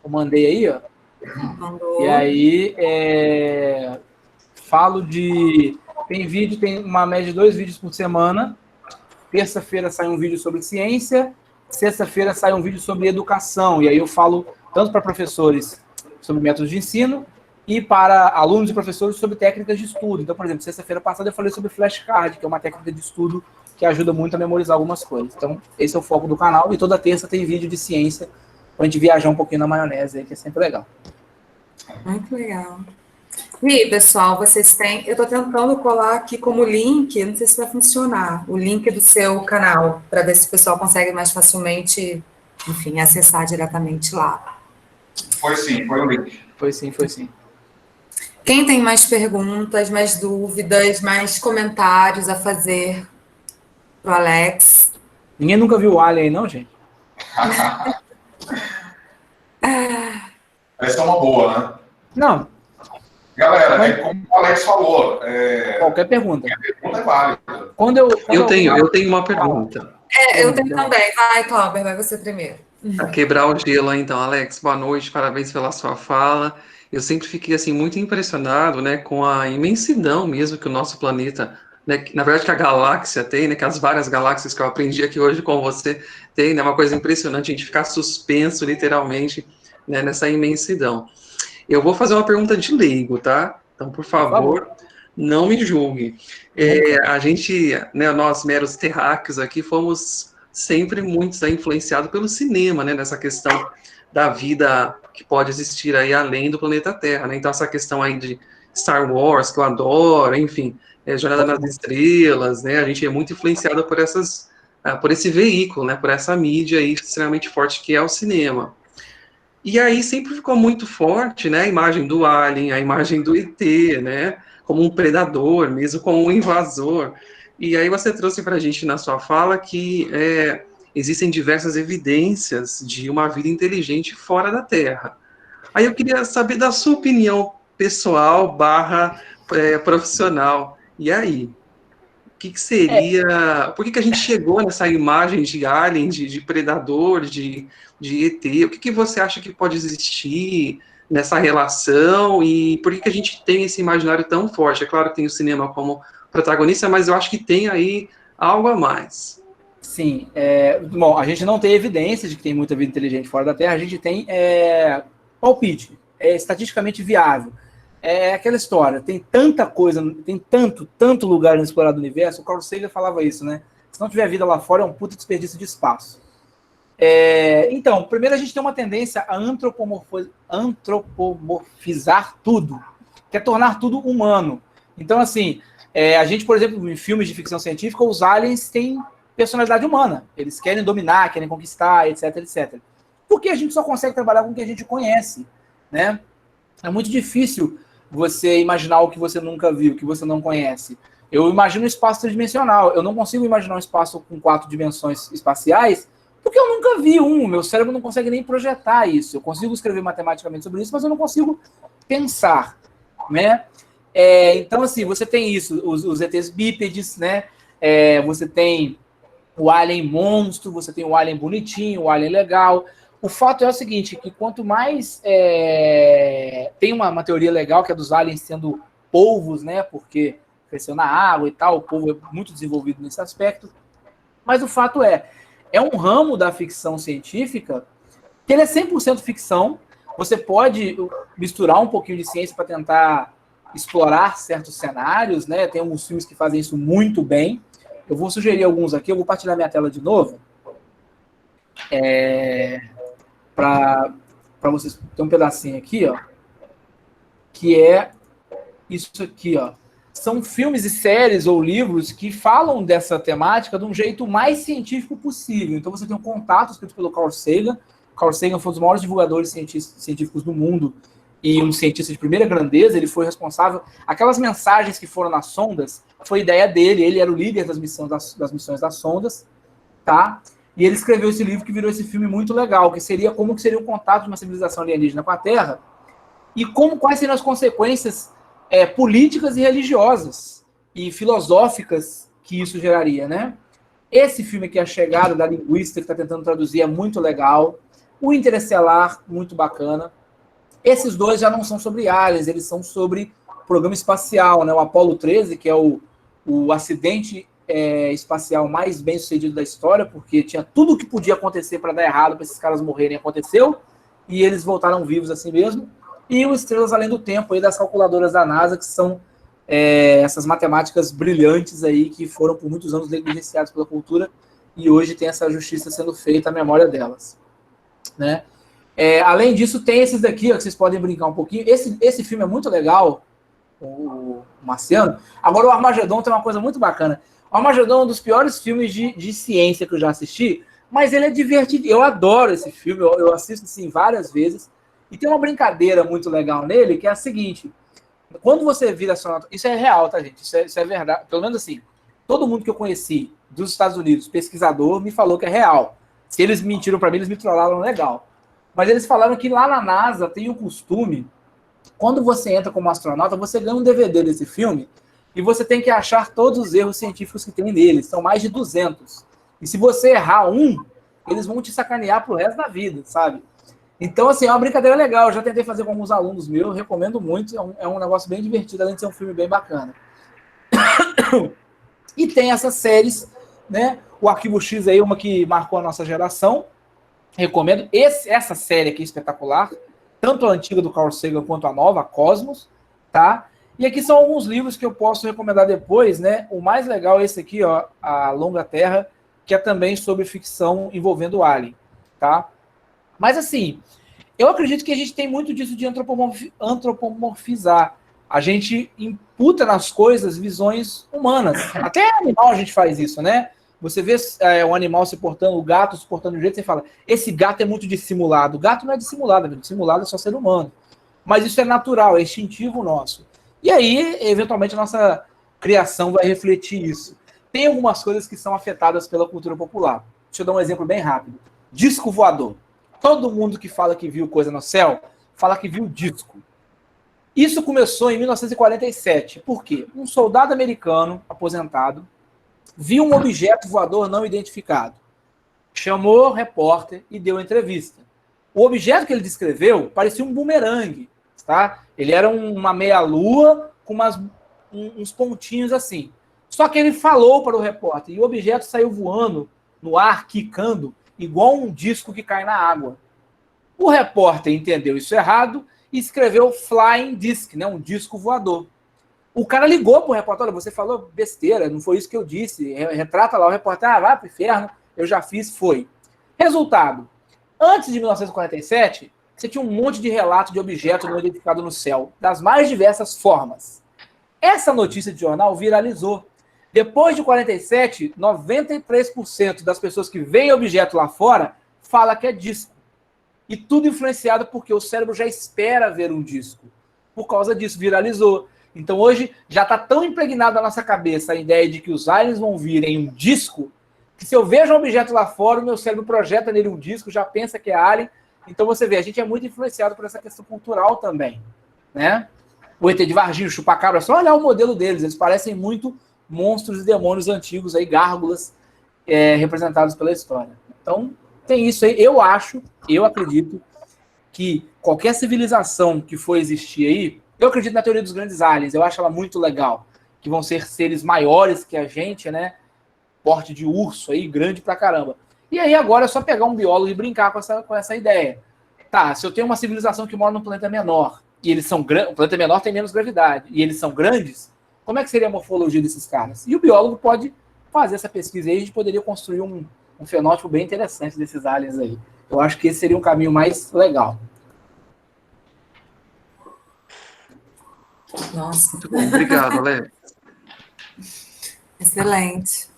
Eu mandei aí, ó. Mandou. E aí, falo de... Tem uma média de 2 vídeos por semana. Terça-feira sai um vídeo sobre ciência. Sexta-feira sai um vídeo sobre educação. E aí eu falo tanto para professores sobre métodos de ensino e para alunos e professores sobre técnicas de estudo. Então, por exemplo, sexta-feira passada eu falei sobre flashcard, que é uma técnica de estudo que ajuda muito a memorizar algumas coisas. Então, esse é o foco do canal. E toda terça tem vídeo de ciência para a gente viajar um pouquinho na maionese aí, que é sempre legal. Muito legal. E, pessoal, vocês têm... Eu estou tentando colar aqui como link, não sei se vai funcionar, o link do seu canal, para ver se o pessoal consegue mais facilmente, enfim, acessar diretamente lá. Foi sim, foi o link. Foi sim. Quem tem mais perguntas, mais dúvidas, mais comentários a fazer para o Alex? Ninguém nunca viu o Alien aí, não, gente? Essa é uma boa, né? Não. Galera, como o Alex falou, qualquer pergunta. Qualquer pergunta é válida. Eu tenho uma pergunta. Eu tenho também. Vai, Cláudio, vai você primeiro. Para quebrar o gelo aí, então, Alex, boa noite, parabéns pela sua fala. Eu sempre fiquei, assim, muito impressionado, né, com a imensidão mesmo que o nosso planeta, né, na verdade que a galáxia tem, né, que as várias galáxias que eu aprendi aqui hoje com você tem, né, uma coisa impressionante, a gente ficar suspenso, literalmente, né, nessa imensidão. Eu vou fazer uma pergunta de leigo, tá? Então, por favor, não me julgue. A gente, né, nós meros terráqueos aqui, fomos sempre muito influenciados pelo cinema, né, nessa questão da vida que pode existir aí além do planeta Terra, né? Então, essa questão aí de Star Wars, que eu adoro, enfim, Jornada nas Estrelas, né? A gente é muito influenciado por por esse veículo, né? Por essa mídia aí extremamente forte que é o cinema. E aí sempre ficou muito forte, né, a imagem do alien, a imagem do ET, né, como um predador, mesmo como um invasor. E aí você trouxe para a gente na sua fala que existem diversas evidências de uma vida inteligente fora da Terra. Aí eu queria saber da sua opinião pessoal / profissional. E aí? O que seria... Por que a gente chegou nessa imagem de alien, de predador, de ET? O que você acha que pode existir nessa relação? E por que a gente tem esse imaginário tão forte? É claro que tem o cinema como protagonista, mas eu acho que tem aí algo a mais. Sim. Bom, a gente não tem evidência de que tem muita vida inteligente fora da Terra, a gente tem palpite. É estatisticamente viável. É aquela história, tem tanta coisa, tem tanto lugar inexplorado no universo. O Carl Sagan falava isso, né? Se não tiver vida lá fora, é um puta desperdício de espaço. Então, primeiro a gente tem uma tendência a antropomorfizar tudo, que é tornar tudo humano. Então, assim, a gente, por exemplo, em filmes de ficção científica, os aliens têm personalidade humana. Eles querem dominar, querem conquistar, etc, etc. Porque a gente só consegue trabalhar com o que a gente conhece, né? É muito difícil você imaginar o que você nunca viu, o que você não conhece. Eu imagino um espaço tridimensional. Eu não consigo imaginar um espaço com 4 dimensões espaciais, porque eu nunca vi um. Meu cérebro não consegue nem projetar isso. Eu consigo escrever matematicamente sobre isso, mas eu não consigo pensar, né? Então, assim, você tem isso, os ETs bípedes, né? Você tem o alien monstro, você tem o alien bonitinho, o alien legal. O fato é o seguinte, que quanto mais... tem uma teoria legal que é dos aliens sendo polvos, né? Porque cresceu na água e tal, o polvo é muito desenvolvido nesse aspecto. Mas o fato é um ramo da ficção científica que ele é 100% ficção. Você pode misturar um pouquinho de ciência para tentar explorar certos cenários, né? Tem alguns filmes que fazem isso muito bem. Eu vou sugerir alguns aqui, eu vou partilhar minha tela de novo. Para vocês ter um pedacinho aqui, ó, que é isso aqui, ó. São filmes e séries ou livros que falam dessa temática de um jeito mais científico possível. Então você tem um Contato, escrito pelo Carl Sagan. Carl Sagan foi um dos maiores divulgadores científicos do mundo e um cientista de primeira grandeza. Ele foi responsável... Aquelas mensagens que foram nas sondas, foi ideia dele. Ele era o líder das missões das sondas, tá? E ele escreveu esse livro que virou esse filme muito legal, que seria como que seria o contato de uma civilização alienígena com a Terra e quais seriam as consequências políticas e religiosas e filosóficas que isso geraria, né? Esse filme aqui, A Chegada, da linguista, que está tentando traduzir, é muito legal. O Interestelar, muito bacana. Esses dois já não são sobre aliens, eles são sobre programa espacial, né? O Apollo 13, que é o acidente espacial mais bem sucedido da história, porque tinha tudo o que podia acontecer para dar errado, para esses caras morrerem, aconteceu, e eles voltaram vivos assim mesmo. E o Estrelas Além do Tempo, aí, das calculadoras da NASA, que são essas matemáticas brilhantes aí, que foram por muitos anos negligenciadas pela cultura, e hoje tem essa justiça sendo feita à memória delas, né? Além disso, tem esses daqui, ó, que vocês podem brincar um pouquinho. Esse filme é muito legal, o Marciano. Agora, o Armagedon tem uma coisa muito bacana. O Armagedon é um dos piores filmes de ciência que eu já assisti, mas ele é divertido. Eu adoro esse filme, eu assisto assim várias vezes. E tem uma brincadeira muito legal nele, que é a seguinte: quando você vira astronauta, isso é real, tá, gente? Isso é verdade. Pelo menos assim, todo mundo que eu conheci dos Estados Unidos, pesquisador, me falou que é real. Se eles mentiram para mim, eles me trollaram legal. Mas eles falaram que lá na NASA tem o costume, quando você entra como astronauta, você ganha um DVD desse filme e você tem que achar todos os erros científicos que tem nele. São mais de 200. E se você errar um, eles vão te sacanear pro resto da vida, sabe? Então, assim, é uma brincadeira legal. Eu já tentei fazer com alguns alunos meus, recomendo muito. É um negócio bem divertido, além de ser um filme bem bacana. E tem essas séries, né? O Arquivo X aí, uma que marcou a nossa geração. Recomendo. Essa série aqui é espetacular. Tanto a antiga do Carl Sagan quanto a nova, a Cosmos, tá? E aqui são alguns livros que eu posso recomendar depois, né? O mais legal é esse aqui, ó, A Longa Terra, que é também sobre ficção envolvendo o Alien, tá? Mas, assim, eu acredito que a gente tem muito disso de antropomorfizar. A gente imputa nas coisas visões humanas. Até animal a gente faz isso, né? Você vê um animal se portando, o gato se portando de um jeito, você fala, esse gato é muito dissimulado. O gato não é dissimulado, dissimulado é só ser humano. Mas isso é natural, é instintivo nosso. E aí, eventualmente, a nossa criação vai refletir isso. Tem algumas coisas que são afetadas pela cultura popular. Deixa eu dar um exemplo bem rápido. Disco voador. Todo mundo que fala que viu coisa no céu, fala que viu disco. Isso começou em 1947. Por quê? Um soldado americano, aposentado, viu um objeto voador não identificado. Chamou o repórter e deu entrevista. O objeto que ele descreveu parecia um bumerangue, tá? Ele era uma meia-lua com uns pontinhos assim. Só que ele falou para o repórter e o objeto saiu voando no ar, quicando, igual um disco que cai na água. O repórter entendeu isso errado e escreveu Flying Disc, né, um disco voador. O cara ligou para o repórter, olha, você falou besteira, não foi isso que eu disse. Retrata lá o repórter, vai pro inferno, eu já fiz, foi. Resultado, antes de 1947, você tinha um monte de relatos de objetos não identificados no céu, das mais diversas formas. Essa notícia de jornal viralizou. Depois de 47, 93% das pessoas que veem objeto lá fora fala que é disco. E tudo influenciado porque o cérebro já espera ver um disco. Por causa disso, viralizou. Então hoje já está tão impregnada na nossa cabeça a ideia de que os aliens vão vir em um disco, que se eu vejo um objeto lá fora, o meu cérebro projeta nele um disco, já pensa que é alien. Então você vê, a gente é muito influenciado por essa questão cultural também, né? O ET de Varginha, o Chupacabra, só olhar o modelo deles, eles parecem muito monstros e demônios antigos, aí, gárgulas, representados pela história. Então, tem isso aí. Eu acredito que qualquer civilização que for existir aí, eu acredito na teoria dos grandes aliens, eu acho ela muito legal, que vão ser seres maiores que a gente, né? Porte de urso aí, grande pra caramba. E aí agora é só pegar um biólogo e brincar com essa ideia. Tá, se eu tenho uma civilização que mora num planeta menor, e eles são grandes, o planeta menor tem menos gravidade, e eles são grandes, como é que seria a morfologia desses caras? E o biólogo pode fazer essa pesquisa aí, a gente poderia construir um fenótipo bem interessante desses aliens aí. Eu acho que esse seria um caminho mais legal. Nossa. Muito bom, obrigado, Alex. Excelente.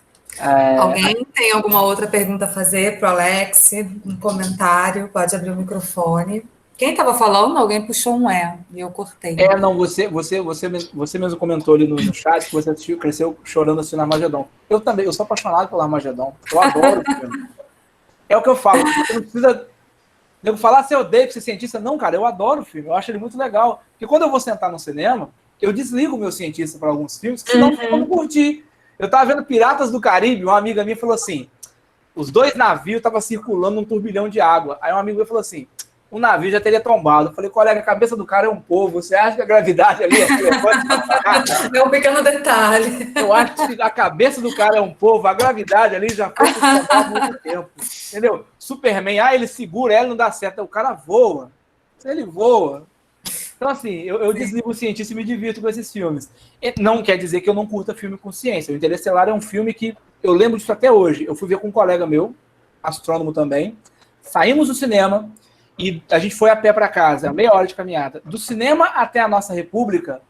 Alguém tem alguma outra pergunta a fazer para o Alex? Um comentário? Pode abrir o microfone. Quem estava falando, alguém puxou um e eu cortei. Não, você mesmo comentou ali no chat que você assistiu, cresceu chorando assim no Armagedon. Eu também, eu sou apaixonado pelo Armagedon. Eu adoro o filme. É o que eu falo. Você não precisa falar se eu odeio ser cientista. Não, cara, eu adoro o filme. Eu acho ele muito legal. Porque quando eu vou sentar no cinema, eu desligo o meu cientista para alguns filmes, que senão eu não curti. Eu tava vendo Piratas do Caribe, uma amiga minha falou assim, os dois navios estavam circulando num turbilhão de água. Aí um amigo meu falou assim, o navio já teria tombado. Eu falei, colega, a cabeça do cara é um povo. Você acha que a gravidade ali é um pequeno detalhe. Eu acho que a cabeça do cara é um povo, a gravidade ali já foi há muito tempo. Entendeu? Superman, ele segura, ela não dá certo. O cara voa. Ele voa. Então, assim, eu desligo o cientista e me divirto com esses filmes. Não quer dizer que eu não curta filme com ciência. O Interestelar é um filme que eu lembro disso até hoje. Eu fui ver com um colega meu, astrônomo também. Saímos do cinema e a gente foi a pé para casa, meia hora de caminhada. Do cinema até a nossa república,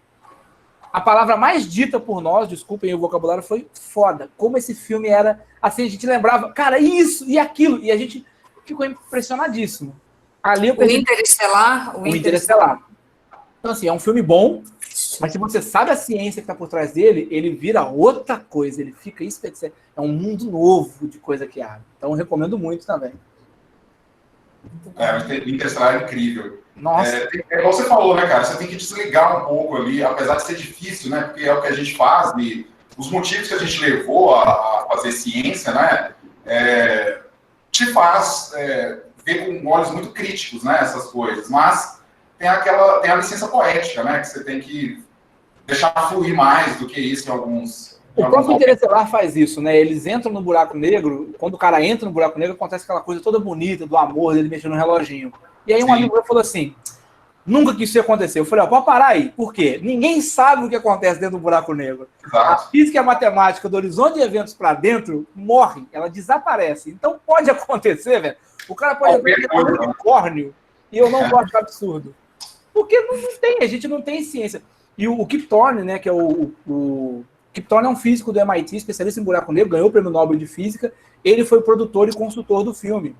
a palavra mais dita por nós, desculpem o vocabulário, foi foda. Como esse filme era, assim, a gente lembrava, cara, isso e aquilo. E a gente ficou impressionadíssimo. Ali eu o Interestelar? O Interestelar. Então, assim, é um filme bom, Mas se você sabe a ciência que está por trás dele, ele vira outra coisa, ele fica é um mundo novo de coisa que abre. Então eu recomendo muito também. O Interestelar é incrível. Nossa. Como você falou, né, cara? Você tem que desligar um pouco ali, apesar de ser difícil, né? Porque é o que a gente faz e os motivos que a gente levou a fazer ciência, né? Te faz ver com olhos muito críticos, né? Essas coisas. Mas tem a licença poética, né? Que você tem que deixar fluir mais do que isso em alguns... O próprio Interestelar faz isso, né? Eles entram no buraco negro, quando o cara entra no buraco negro, acontece aquela coisa toda bonita do amor dele mexendo no reloginho. E aí um amigo meu falou assim, nunca que isso ia acontecer. Eu falei, pode parar aí. Por quê? Ninguém sabe o que acontece dentro do buraco negro. Exato. A física e a matemática do horizonte de eventos para dentro morre, ela desaparece. Então pode acontecer, velho. O cara pode ver um unicórnio e eu não gosto de absurdo. Porque a gente não tem ciência. E o Kip Thorne, né, que é o Kip Thorne é um físico do MIT, especialista em buraco negro, ganhou o prêmio Nobel de Física, ele foi produtor e consultor do filme.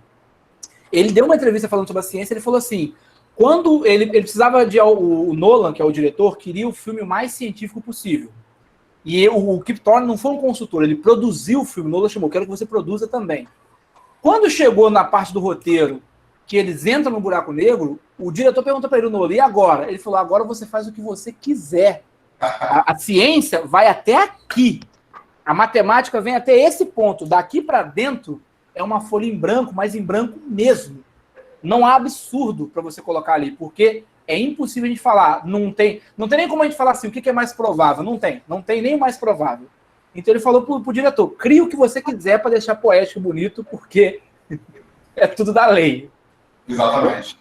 Ele deu uma entrevista falando sobre a ciência, ele falou assim, quando ele precisava de... O Nolan, que é o diretor, queria o filme mais científico possível. E o Kip Thorne não foi um consultor, ele produziu o filme, o Nolan chamou, quero que você produza também. Quando chegou na parte do roteiro, que eles entram no buraco negro, o diretor perguntou para ele, o Nolan, e agora? Ele falou, agora você faz o que você quiser. A ciência vai até aqui. A matemática vem até esse ponto. Daqui para dentro é uma folha em branco, mas em branco mesmo. Não há absurdo para você colocar ali, porque é impossível a gente falar. Não tem nem como a gente falar assim, o que é mais provável. Não tem nem o mais provável. Então ele falou pro diretor, cria o que você quiser para deixar poético e bonito, porque é tudo da lei. Exatamente.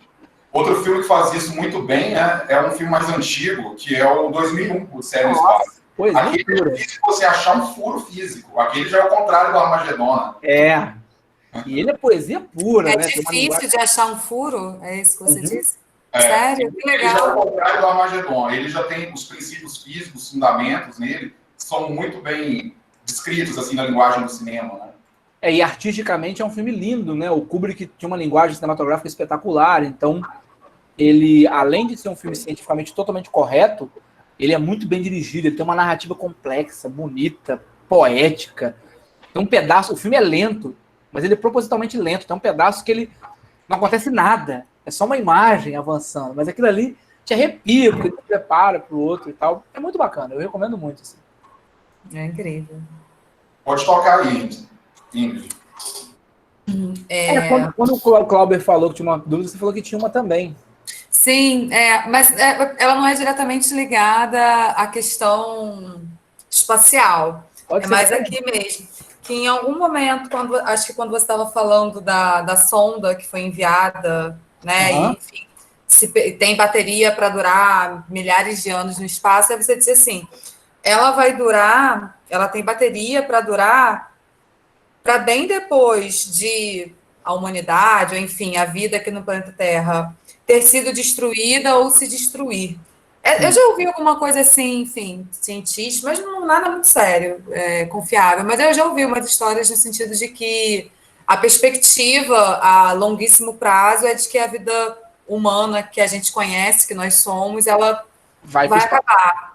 Outro filme que faz isso muito bem, né, é um filme mais antigo, que é o 2001, o Série no Espaço. Aqui é difícil você achar um furo físico. Aquele já é o contrário do Armagedona. E ele é poesia pura, né? É difícil de achar um furo? É isso que você disse? Sério? Que legal. Ele já é o contrário do Armagedon. Ele já tem os princípios físicos, os fundamentos nele, são muito bem descritos assim na linguagem do cinema, né? E artisticamente é um filme lindo, né? O Kubrick tinha uma linguagem cinematográfica espetacular, então ele, além de ser um filme cientificamente totalmente correto, ele é muito bem dirigido, ele tem uma narrativa complexa, bonita, poética. Tem um pedaço, o filme é lento, mas ele é propositalmente lento, tem um pedaço que ele não acontece nada, é só uma imagem avançando, mas aquilo ali te arrepia, porque ele te prepara para o outro e tal. É muito bacana, eu recomendo muito. Assim. É incrível. Pode tocar aí, Ingrid. Quando o Clauber falou que tinha uma dúvida, você falou que tinha uma também. Sim, mas ela não é diretamente ligada à questão espacial. Pode é ser mais também. aqui mesmo. Que em algum momento, acho que quando você estava falando da sonda que foi enviada, né? E, enfim, se tem bateria para durar milhares de anos no espaço, aí você disse assim, ela tem bateria para durar para bem depois de a humanidade, ou enfim, a vida aqui no planeta Terra ter sido destruída ou se destruir. Eu já ouvi alguma coisa assim, enfim, cientista, mas não nada muito sério, confiável. Mas eu já ouvi umas histórias no sentido de que a perspectiva a longuíssimo prazo é de que a vida humana que a gente conhece, que nós somos, ela vai acabar.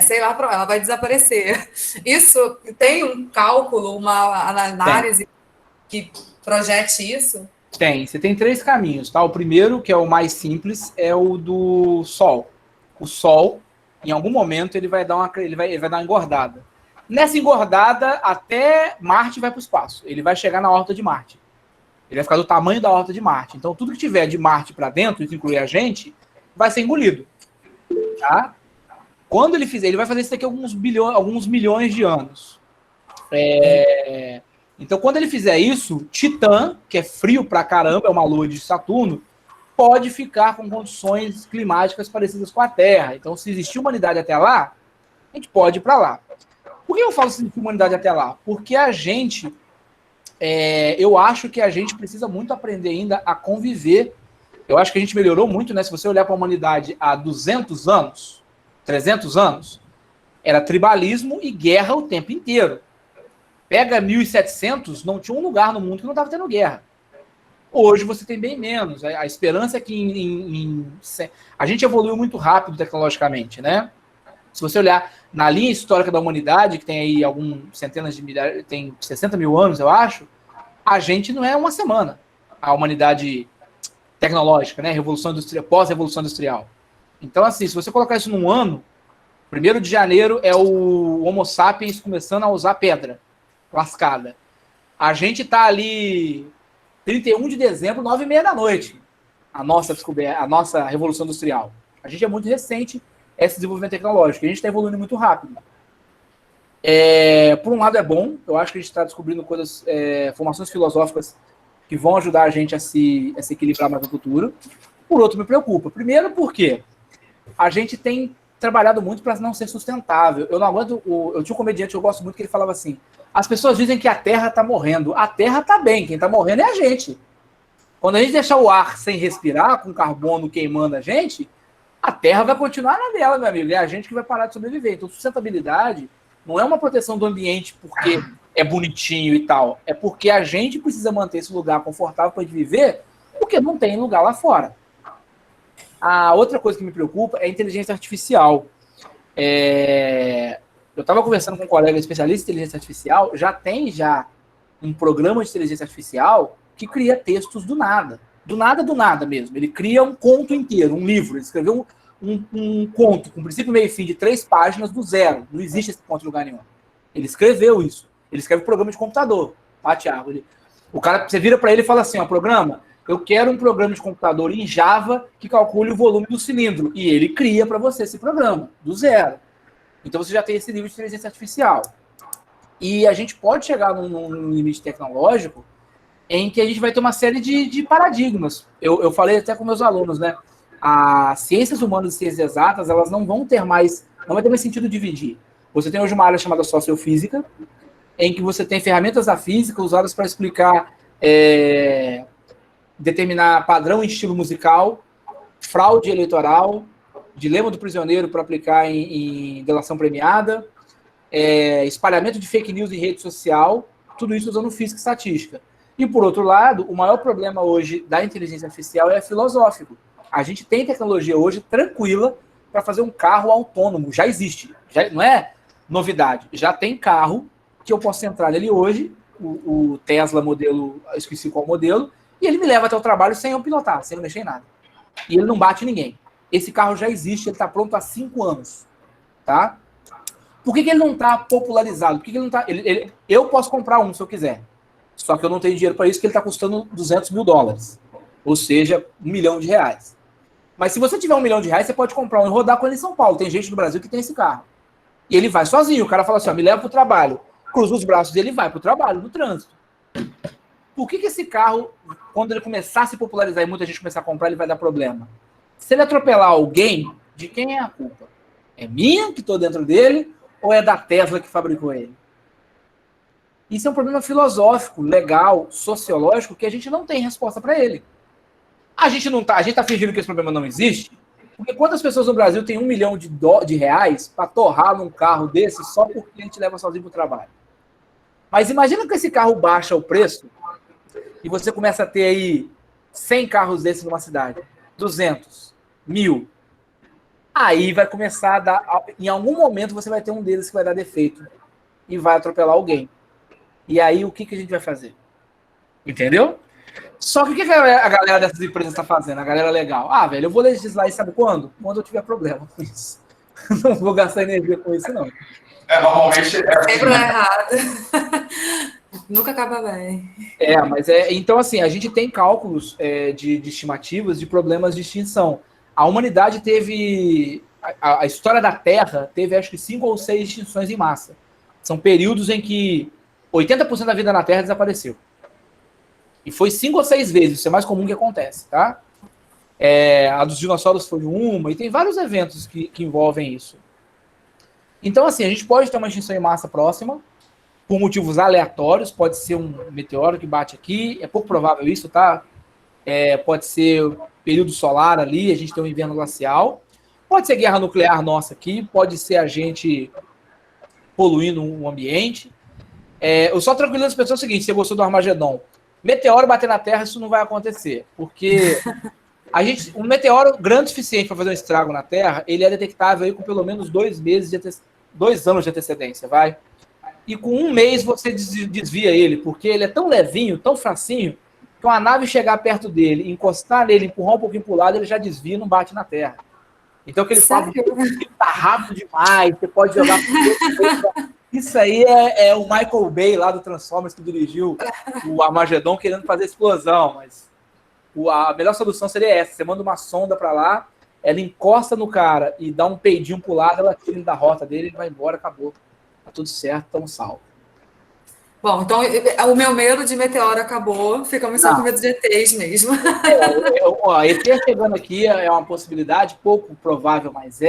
Sei lá, ela vai desaparecer. Isso tem um cálculo, uma análise que projete isso? Tem. Você tem 3 caminhos, tá? O primeiro, que é o mais simples, é o do Sol. O Sol, em algum momento, ele vai dar uma engordada. Nessa engordada, até Marte vai para o espaço. Ele vai chegar na órbita de Marte. Ele vai ficar do tamanho da órbita de Marte. Então, tudo que tiver de Marte para dentro, isso inclui a gente, vai ser engolido. Tá? Quando ele fizer, ele vai fazer isso daqui a alguns milhões de anos. Então, quando ele fizer isso, Titã, que é frio pra caramba, é uma lua de Saturno, pode ficar com condições climáticas parecidas com a Terra. Então, se existir humanidade até lá, a gente pode ir para lá. Por que eu falo se existir humanidade até lá? Porque a gente, eu acho que a gente precisa muito aprender ainda a conviver. Eu acho que a gente melhorou muito, né? Se você olhar para a humanidade há 200 anos, 300 anos, era tribalismo e guerra o tempo inteiro. Pega 1700, não tinha um lugar no mundo que não estava tendo guerra. Hoje você tem bem menos. A esperança é que a gente evoluiu muito rápido tecnologicamente, né? Se você olhar na linha histórica da humanidade, que tem aí centenas de milhares, tem 60 mil anos, eu acho, a gente não é uma semana. A humanidade tecnológica, né? Revolução Industrial, pós-revolução industrial. Então, assim, se você colocar isso num ano, 1º de janeiro é o Homo sapiens começando a usar pedra lascada. A gente tá ali 31 de dezembro, 9h30 da noite. A nossa revolução industrial. A gente é muito recente esse desenvolvimento tecnológico. A gente está evoluindo muito rápido. Por um lado é bom, eu acho que a gente está descobrindo coisas, formações filosóficas que vão ajudar a gente a se equilibrar mais no futuro. Por outro, me preocupa. Primeiro, porque a gente tem trabalhado muito para não ser sustentável. Eu não aguento. Eu tinha um comediante que eu gosto muito que ele falava assim: as pessoas dizem que a Terra está morrendo. A Terra está bem, quem está morrendo é a gente. Quando a gente deixar o ar sem respirar, com carbono queimando a gente, a Terra vai continuar na dela, meu amigo. É a gente que vai parar de sobreviver. Então, sustentabilidade não é uma proteção do ambiente porque é bonitinho e tal. É porque a gente precisa manter esse lugar confortável para viver, porque não tem lugar lá fora. A outra coisa que me preocupa é a inteligência artificial. Eu estava conversando com um colega especialista em inteligência artificial, já um programa de inteligência artificial que cria textos do nada. Do nada mesmo. Ele cria um conto inteiro, um livro. Ele escreveu um conto com princípio, meio e fim de 3 páginas do zero. Não existe esse conto em lugar nenhum. Ele escreveu isso. Ele escreve programa de computador. Tá, Thiago? O cara, você vira para ele e fala assim, programa, eu quero um programa de computador em Java que calcule o volume do cilindro. E ele cria para você esse programa, do zero. Então você já tem esse nível de inteligência artificial. E a gente pode chegar num limite tecnológico em que a gente vai ter uma série de paradigmas. Eu falei até com meus alunos, né? As ciências humanas e ciências exatas, elas não vai ter mais sentido dividir. Você tem hoje uma área chamada sociofísica, em que você tem ferramentas da física usadas para explicar, determinar padrão em estilo musical, fraude eleitoral, dilema do prisioneiro para aplicar em delação premiada, espalhamento de fake news em rede social, tudo isso usando física e estatística. E, por outro lado, o maior problema hoje da inteligência artificial é filosófico. A gente tem tecnologia hoje tranquila para fazer um carro autônomo. Já existe. Não é novidade. Já tem carro que eu posso entrar nele hoje, o Tesla modelo, eu esqueci qual modelo, e ele me leva até o trabalho sem eu pilotar, sem eu mexer em nada. E ele não bate ninguém. Esse carro já existe, ele está pronto há 5 anos. Tá? Por que ele não está popularizado? Por que ele não está... Eu posso comprar um se eu quiser. Só que eu não tenho dinheiro para isso, porque ele está custando $200 mil. Ou seja, R$1 milhão. Mas se você tiver R$1 milhão, você pode comprar um e rodar com ele em São Paulo. Tem gente no Brasil que tem esse carro. E ele vai sozinho. O cara fala assim, me leva para o trabalho. Cruza os braços e ele vai para o trabalho, no trânsito. Por que esse carro, quando ele começar a se popularizar e muita gente começar a comprar, ele vai dar problema? Se ele atropelar alguém, de quem é a culpa? É minha, que estou dentro dele, ou é da Tesla que fabricou ele? Isso é um problema filosófico, legal, sociológico, que a gente não tem resposta para ele. A gente está fingindo que esse problema não existe, porque quantas pessoas no Brasil têm R$1 milhão para torrar num carro desse só porque a gente leva sozinho para o trabalho? Mas imagina que esse carro baixa o preço e você começa a ter aí 100 carros desses numa cidade, 200, 1000. Aí vai começar a dar... Em algum momento você vai ter um deles que vai dar defeito e vai atropelar alguém. E aí, o que a gente vai fazer? Entendeu? Só que o que a galera dessas empresas está fazendo? A galera legal. Velho, eu vou legislar isso, sabe quando? Quando eu tiver problema com isso. Não vou gastar energia com isso, não. Normalmente é assim. Sempre errado. Nunca acaba bem. Então, assim, a gente tem cálculos de estimativas de problemas de extinção. A humanidade teve... A história da Terra teve, acho que, 5 ou 6 extinções em massa. São períodos em que 80% da vida na Terra desapareceu. E foi 5 ou 6 vezes, isso é mais comum que acontece, tá? A dos dinossauros foi uma, e tem vários eventos que envolvem isso. Então, assim, a gente pode ter uma extinção em massa próxima, por motivos aleatórios, pode ser um meteoro que bate aqui, é pouco provável isso, tá? Pode ser período solar ali, a gente tem um inverno glacial, pode ser guerra nuclear nossa aqui, pode ser a gente poluindo o ambiente. Eu só tranquilizo as pessoas o seguinte, você gostou do Armagedon, meteoro bater na Terra, isso não vai acontecer, porque Um meteoro grande o suficiente para fazer um estrago na Terra, ele é detectável aí com pelo menos 2 anos de antecedência, vai? E com 1 mês você desvia ele, porque ele é tão levinho, tão facinho, que uma nave chegar perto dele, encostar nele, empurrar um pouquinho para o lado, ele já desvia e não bate na Terra. Então aquele papo tá rápido demais, você pode jogar... Isso aí é o Michael Bay lá do Transformers que dirigiu o Armagedon querendo fazer explosão, mas a melhor solução seria essa, você manda uma sonda para lá, ela encosta no cara e dá um peidinho pro lado, ela tira ele da rota dele, ele vai embora, acabou. Tá tudo certo, estamos salvos. Bom, então o meu medo de meteoro acabou, ficamos só com medo de ETs mesmo. ET chegando aqui é uma possibilidade, pouco provável, mas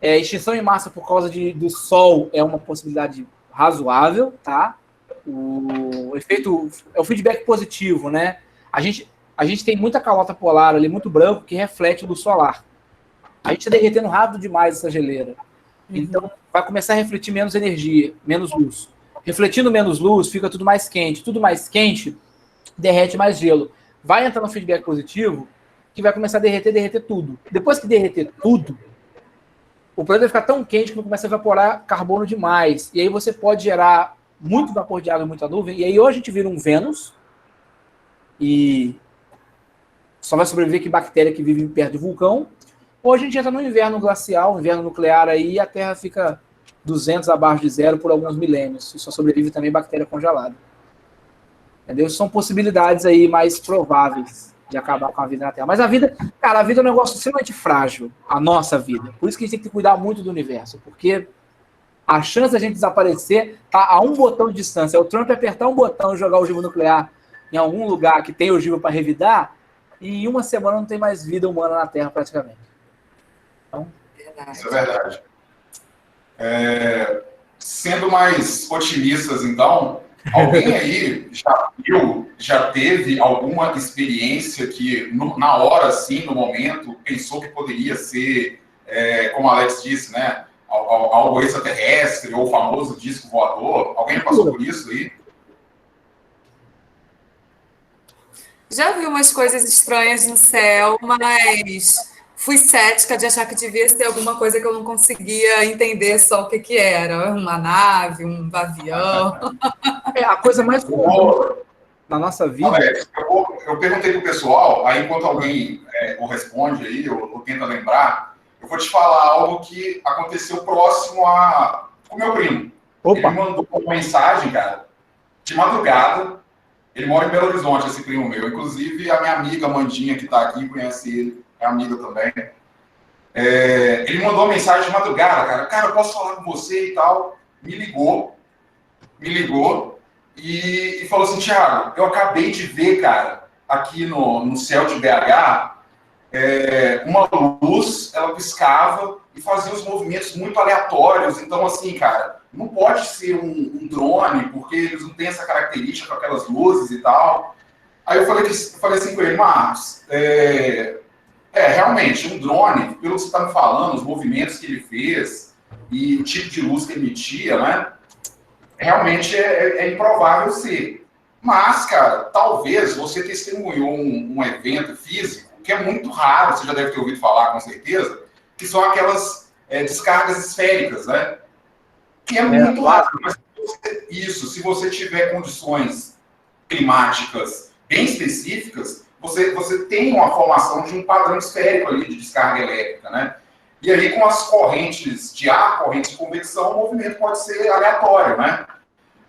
extinção em massa por causa do Sol é uma possibilidade razoável, tá? O efeito é o feedback positivo, né? A gente tem muita calota polar ali, muito branco, que reflete luz solar. A gente está derretendo rápido demais essa geleira. Então, vai começar a refletir menos energia, menos luz. Refletindo menos luz, fica tudo mais quente. Tudo mais quente, derrete mais gelo. Vai entrar no feedback positivo, que vai começar a derreter tudo. Depois que derreter tudo, o planeta vai ficar tão quente que começa a evaporar carbono demais. E aí você pode gerar muito vapor de água e muita nuvem. E aí ou a gente vira um Vênus, e só vai sobreviver que bactéria que vive perto de vulcão, ou a gente entra no inverno glacial, inverno nuclear aí, e a Terra fica 200 abaixo de zero por alguns milênios, e só sobrevive também bactéria congelada. Entendeu? São possibilidades aí mais prováveis de acabar com a vida na Terra. Mas a vida, cara, a vida é um negócio extremamente frágil, a nossa vida. Por isso que a gente tem que cuidar muito do universo, porque a chance da gente desaparecer tá a um botão de distância. É o Trump apertar um botão e jogar o ogiva nuclear em algum lugar que tem ogiva para revidar, e em uma semana não tem mais vida humana na Terra praticamente. Então, isso é verdade. Sendo mais otimistas, então, alguém aí já teve alguma experiência que, na hora, assim, no momento, pensou que poderia ser, como o Alex disse, né, algo extraterrestre ou o famoso disco voador? Alguém passou por isso aí? Já vi umas coisas estranhas no céu, mas fui cética de achar que devia ser alguma coisa que eu não conseguia entender só o que era. Uma nave, um avião. A coisa mais comum na nossa vida... Alex, eu perguntei pro pessoal, aí enquanto alguém corresponde aí, ou tenta lembrar, eu vou te falar algo que aconteceu próximo com o meu primo. Opa. Ele me mandou uma mensagem, cara, de madrugada. Ele mora em Belo Horizonte, esse primo meu. Inclusive, a minha amiga Mandinha, que está aqui, conhece ele, é amiga também. Ele mandou uma mensagem de madrugada, cara. Cara, eu posso falar com você e tal? Me ligou e falou assim, Thiago, eu acabei de ver, cara, aqui no céu de BH, uma luz, ela piscava e fazia uns movimentos muito aleatórios. Então, assim, cara, não pode ser um drone, porque eles não têm essa característica com aquelas luzes e tal. Aí eu falei assim com ele, Marcos, realmente, um drone, pelo que você está me falando, os movimentos que ele fez e o tipo de luz que ele emitia, né, realmente é improvável ser. Mas, cara, talvez você testemunhou um evento físico que é muito raro, você já deve ter ouvido falar com certeza, que são aquelas descargas esféricas, né? Que é muito raro. Mas se você tiver condições climáticas bem específicas, você tem uma formação de um padrão esférico ali de descarga elétrica, né? E aí, com as correntes de ar, correntes de convecção, o movimento pode ser aleatório, né?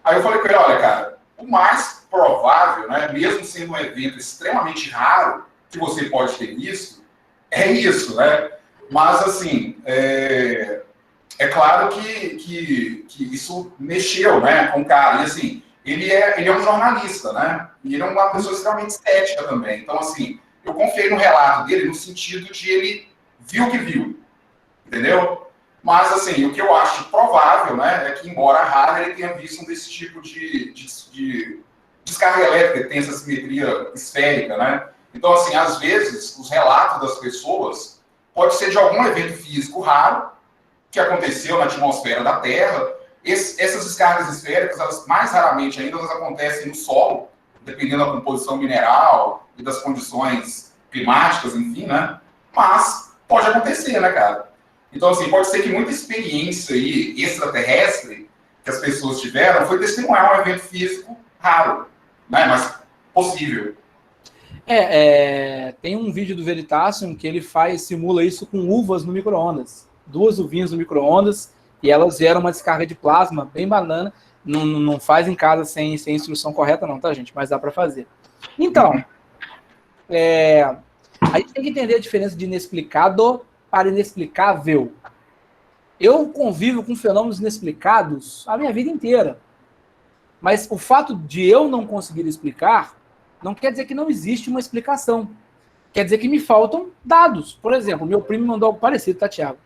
Aí eu falei com ele, olha, cara, o mais provável, né, mesmo sendo um evento extremamente raro, que você pode ter visto, é isso, né? Mas, assim, é claro que isso mexeu, né, com o cara. E, assim, ele é um jornalista, né? E ele é uma pessoa extremamente estética também. Então, assim, eu confiei no relato dele no sentido de ele viu o que viu, entendeu? Mas, assim, o que eu acho provável, né, é que, embora raro, ele tenha visto desse tipo de descarga elétrica, que tem essa simetria esférica, né? Então, assim, às vezes, os relatos das pessoas pode ser de algum evento físico raro que aconteceu na atmosfera da Terra. Essas descargas esféricas, elas mais raramente ainda elas acontecem no solo, dependendo da composição mineral e das condições climáticas, enfim, né? Mas pode acontecer, né, cara? Então, assim, pode ser que muita experiência aí extraterrestre que as pessoas tiveram foi testemunhar um evento físico raro, né? Mas possível. Tem um vídeo do Veritasium que ele simula isso com uvas no micro-ondas. 2 uvinhas no micro-ondas e elas geram uma descarga de plasma bem banana. Não faz em casa sem instrução correta não, tá, gente? Mas dá para fazer. Então, a gente tem que entender a diferença de inexplicado para inexplicável. Eu convivo com fenômenos inexplicados a minha vida inteira. Mas o fato de eu não conseguir explicar não quer dizer que não existe uma explicação. Quer dizer que me faltam dados. Por exemplo, meu primo mandou algo parecido, tá, Thiago?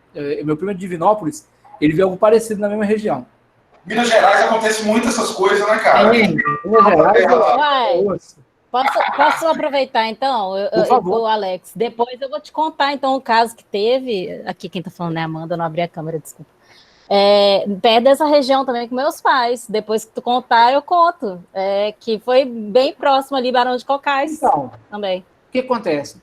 Meu primo é de Divinópolis, ele viu algo parecido na mesma região. Minas Gerais acontece muito essas coisas, né, cara? Minas Gerais, Posso aproveitar, então, Por favor. Alex? Depois eu vou te contar, então, o caso que teve... Aqui quem tá falando é a Amanda, eu não abri a câmera, desculpa. Perto dessa região também com meus pais. Depois que tu contar, eu conto. Que foi bem próximo ali, Barão de Cocais. Então, também. O que acontece?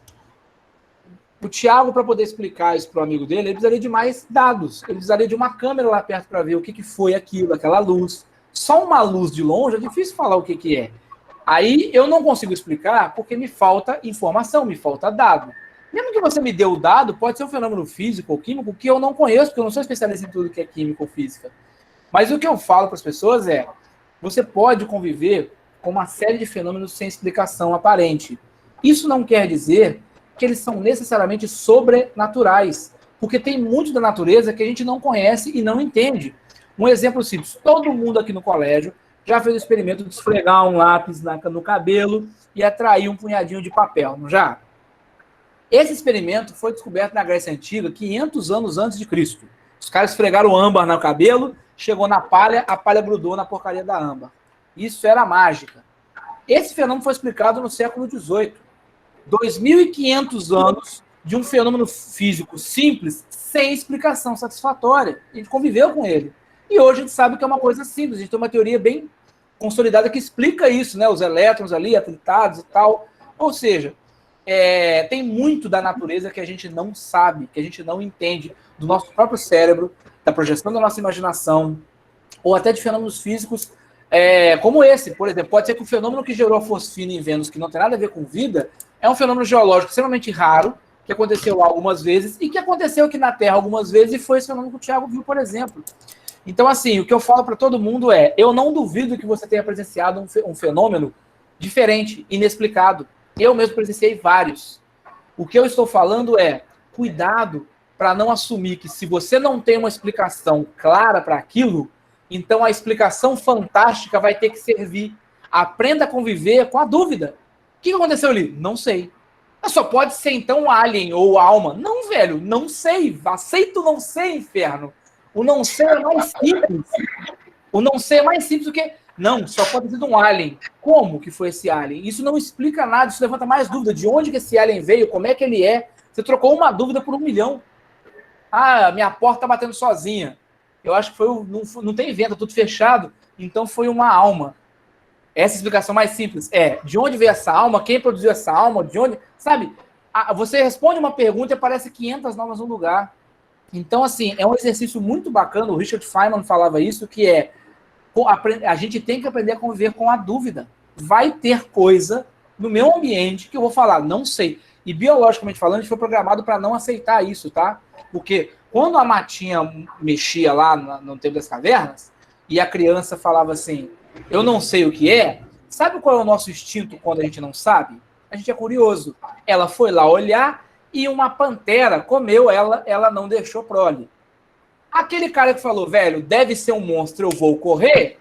O Thiago, para poder explicar isso para o amigo dele, ele precisaria de mais dados. Ele precisaria de uma câmera lá perto para ver o que foi aquilo, aquela luz. Só uma luz de longe é difícil falar o que é. Aí eu não consigo explicar porque me falta informação, me falta dado. Mesmo que você me dê o dado, pode ser um fenômeno físico ou químico que eu não conheço, porque eu não sou especialista em tudo que é química ou física. Mas o que eu falo para as pessoas é, você pode conviver com uma série de fenômenos sem explicação aparente. Isso não quer dizer que eles são necessariamente sobrenaturais, porque tem muito da natureza que a gente não conhece e não entende. Um exemplo simples, todo mundo aqui no colégio já fez o experimento de esfregar um lápis no cabelo e atrair um punhadinho de papel, não já? Esse experimento foi descoberto na Grécia Antiga, 500 anos antes de Cristo. Os caras esfregaram âmbar no cabelo, chegou na palha, a palha grudou na porcaria da âmbar. Isso era mágica. Esse fenômeno foi explicado no século XVIII. 2.500 anos de um fenômeno físico simples, sem explicação satisfatória. A gente conviveu com ele. E hoje a gente sabe que é uma coisa simples. A gente tem uma teoria bem consolidada que explica isso, né? Os elétrons ali, atritados e tal. Ou seja, tem muito da natureza que a gente não sabe, que a gente não entende, do nosso próprio cérebro, da projeção da nossa imaginação, ou até de fenômenos físicos como esse. Por exemplo, pode ser que o fenômeno que gerou a fosfina em Vênus, que não tem nada a ver com vida, é um fenômeno geológico extremamente raro, que aconteceu lá algumas vezes, e que aconteceu aqui na Terra algumas vezes, e foi esse fenômeno que o Thiago viu, por exemplo. Então, assim, o que eu falo para todo mundo eu não duvido que você tenha presenciado um fenômeno diferente, inexplicado. Eu mesmo presenciei vários. O que eu estou falando cuidado para não assumir que se você não tem uma explicação clara para aquilo, então a explicação fantástica vai ter que servir. Aprenda a conviver com a dúvida. O que aconteceu ali? Não sei. Só pode ser, então, alien ou alma. Não, velho, não sei. Aceito não sei, inferno. O não sei é mais simples. O não sei é mais simples do que... Não, só pode ter sido um alien. Como que foi esse alien? Isso não explica nada, isso levanta mais dúvida. De onde que esse alien veio? Como é que ele é? Você trocou uma dúvida por 1 milhão. Ah, minha porta tá batendo sozinha. Eu acho que não tem vento, tudo fechado. Então foi uma alma. Essa explicação mais simples de onde veio essa alma, quem produziu essa alma, de onde... Sabe, você responde uma pergunta e aparece 500 novas no lugar. Então, assim, é um exercício muito bacana, o Richard Feynman falava isso, que a gente tem que aprender a conviver com a dúvida. Vai ter coisa no meu ambiente que eu vou falar, não sei. E biologicamente falando, a gente foi programado para não aceitar isso, tá? Porque quando a matinha mexia lá no tempo das cavernas, e a criança falava assim, eu não sei o que é, sabe qual é o nosso instinto quando a gente não sabe? A gente é curioso. Ela foi lá olhar e uma pantera comeu ela não deixou prole. Aquele cara que falou, velho, deve ser um monstro, eu vou correr,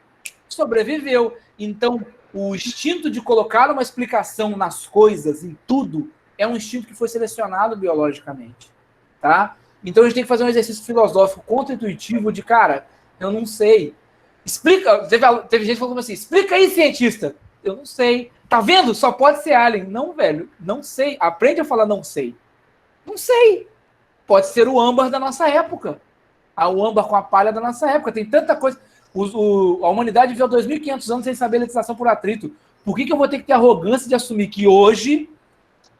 sobreviveu. Então, o instinto de colocar uma explicação nas coisas, em tudo, é um instinto que foi selecionado biologicamente, tá? Então, a gente tem que fazer um exercício filosófico contra-intuitivo de, cara, eu não sei. Explica, teve gente que falou assim, explica aí, cientista. Eu não sei. Tá vendo? Só pode ser alien. Não, velho, não sei. Aprende a falar não sei. Não sei. Pode ser o âmbar da nossa época. O âmbar com a palha da nossa época. Tem tanta coisa. A humanidade viveu 2.500 anos sem saber legislação por atrito. Por que eu vou ter que ter arrogância de assumir que hoje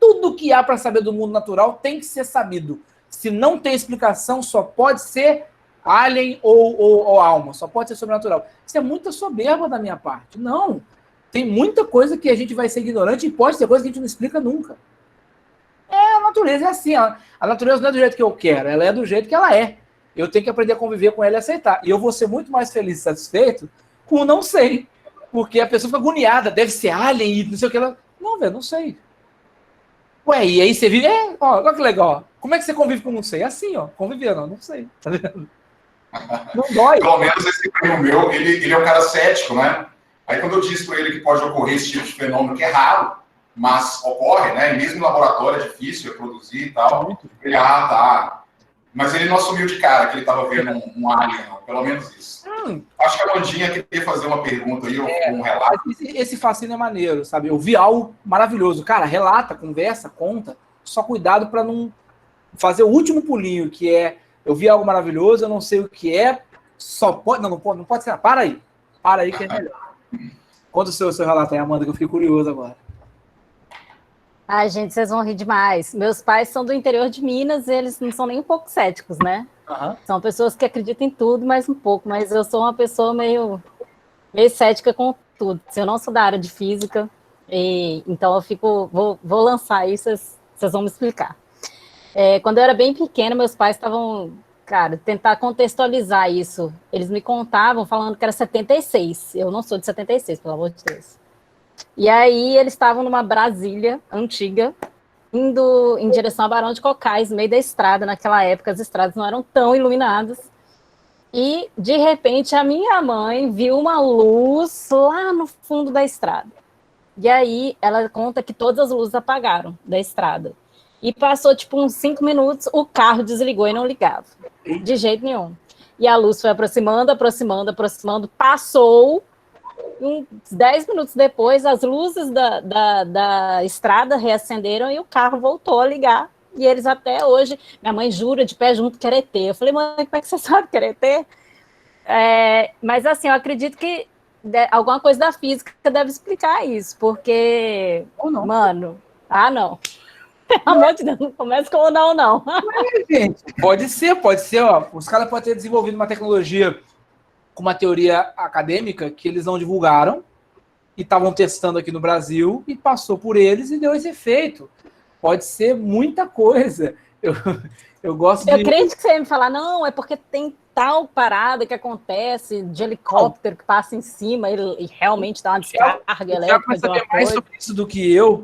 tudo que há para saber do mundo natural tem que ser sabido. Se não tem explicação, só pode ser alien ou alma, só pode ser sobrenatural. Isso é muita soberba da minha parte. Não. Tem muita coisa que a gente vai ser ignorante e pode ser coisa que a gente não explica nunca. A natureza é assim. A natureza não é do jeito que eu quero, ela é do jeito que ela é. Eu tenho que aprender a conviver com ela e aceitar. E eu vou ser muito mais feliz e satisfeito com o não sei. Porque a pessoa fica agoniada, deve ser alien e não sei o que. Não, velho, não sei. Ué, e aí você vive... olha que legal. Como é que você convive com não sei? Assim, ó, conviver, não sei. Tá vendo? Não dói. Pelo menos esse primo meu, ele é um cara cético, né? Aí quando eu disse para ele que pode ocorrer esse tipo de fenômeno, que é raro, mas ocorre, né? E mesmo no laboratório é difícil reproduzir e tal. Ele, tá. Mas ele não assumiu de cara que ele estava vendo um alien, não. Pelo menos isso. Acho que a Mandinha queria fazer uma pergunta aí, um relato. Esse fascínio é maneiro, sabe? Eu vi algo maravilhoso. Cara, relata, conversa, conta. Só cuidado para não fazer o último pulinho, que é eu vi algo maravilhoso, eu não sei o que é, só pode... Não pode ser. Para aí que é melhor. Conta o seu relato aí, Amanda, que eu fiquei curioso agora. Ai, gente, vocês vão rir demais. Meus pais são do interior de Minas e eles não são nem um pouco céticos, né? Uhum. São pessoas que acreditam em tudo, mas um pouco. Mas eu sou uma pessoa meio cética com tudo. Eu não sou da área de física, então eu vou lançar isso, vocês vão me explicar. Quando eu era bem pequena, meus pais estavam, cara, tentar contextualizar isso. Eles me contavam falando que era 76. Eu não sou de 76, pelo amor de Deus. E aí eles estavam numa Brasília antiga, indo em direção a Barão de Cocais, no meio da estrada. Naquela época as estradas não eram tão iluminadas. E, de repente, a minha mãe viu uma luz lá no fundo da estrada. E aí ela conta que todas as luzes apagaram da estrada. E passou, tipo, uns 5 minutos, o carro desligou e não ligava. De jeito nenhum. E a luz foi aproximando, passou. Uns 10 minutos depois, as luzes da estrada reacenderam e o carro voltou a ligar. E eles até hoje, minha mãe jura de pé junto que era ET. Eu falei, mãe, como é que você sabe que era ET? Mas assim, eu acredito que alguma coisa da física deve explicar isso, porque, mano, não. Pelo amor de Deus, não começa com não. Gente, pode ser, ó. Os caras podem ter desenvolvido uma tecnologia com uma teoria acadêmica que eles não divulgaram e estavam testando aqui no Brasil e passou por eles e deu esse efeito. Pode ser muita coisa. Eu gosto de... Eu acredito que você ia me falar, não, é porque tem tal parada que acontece de helicóptero que passa em cima e realmente dá uma descarga elétrica de uma coisa. Mais sobre isso do que eu,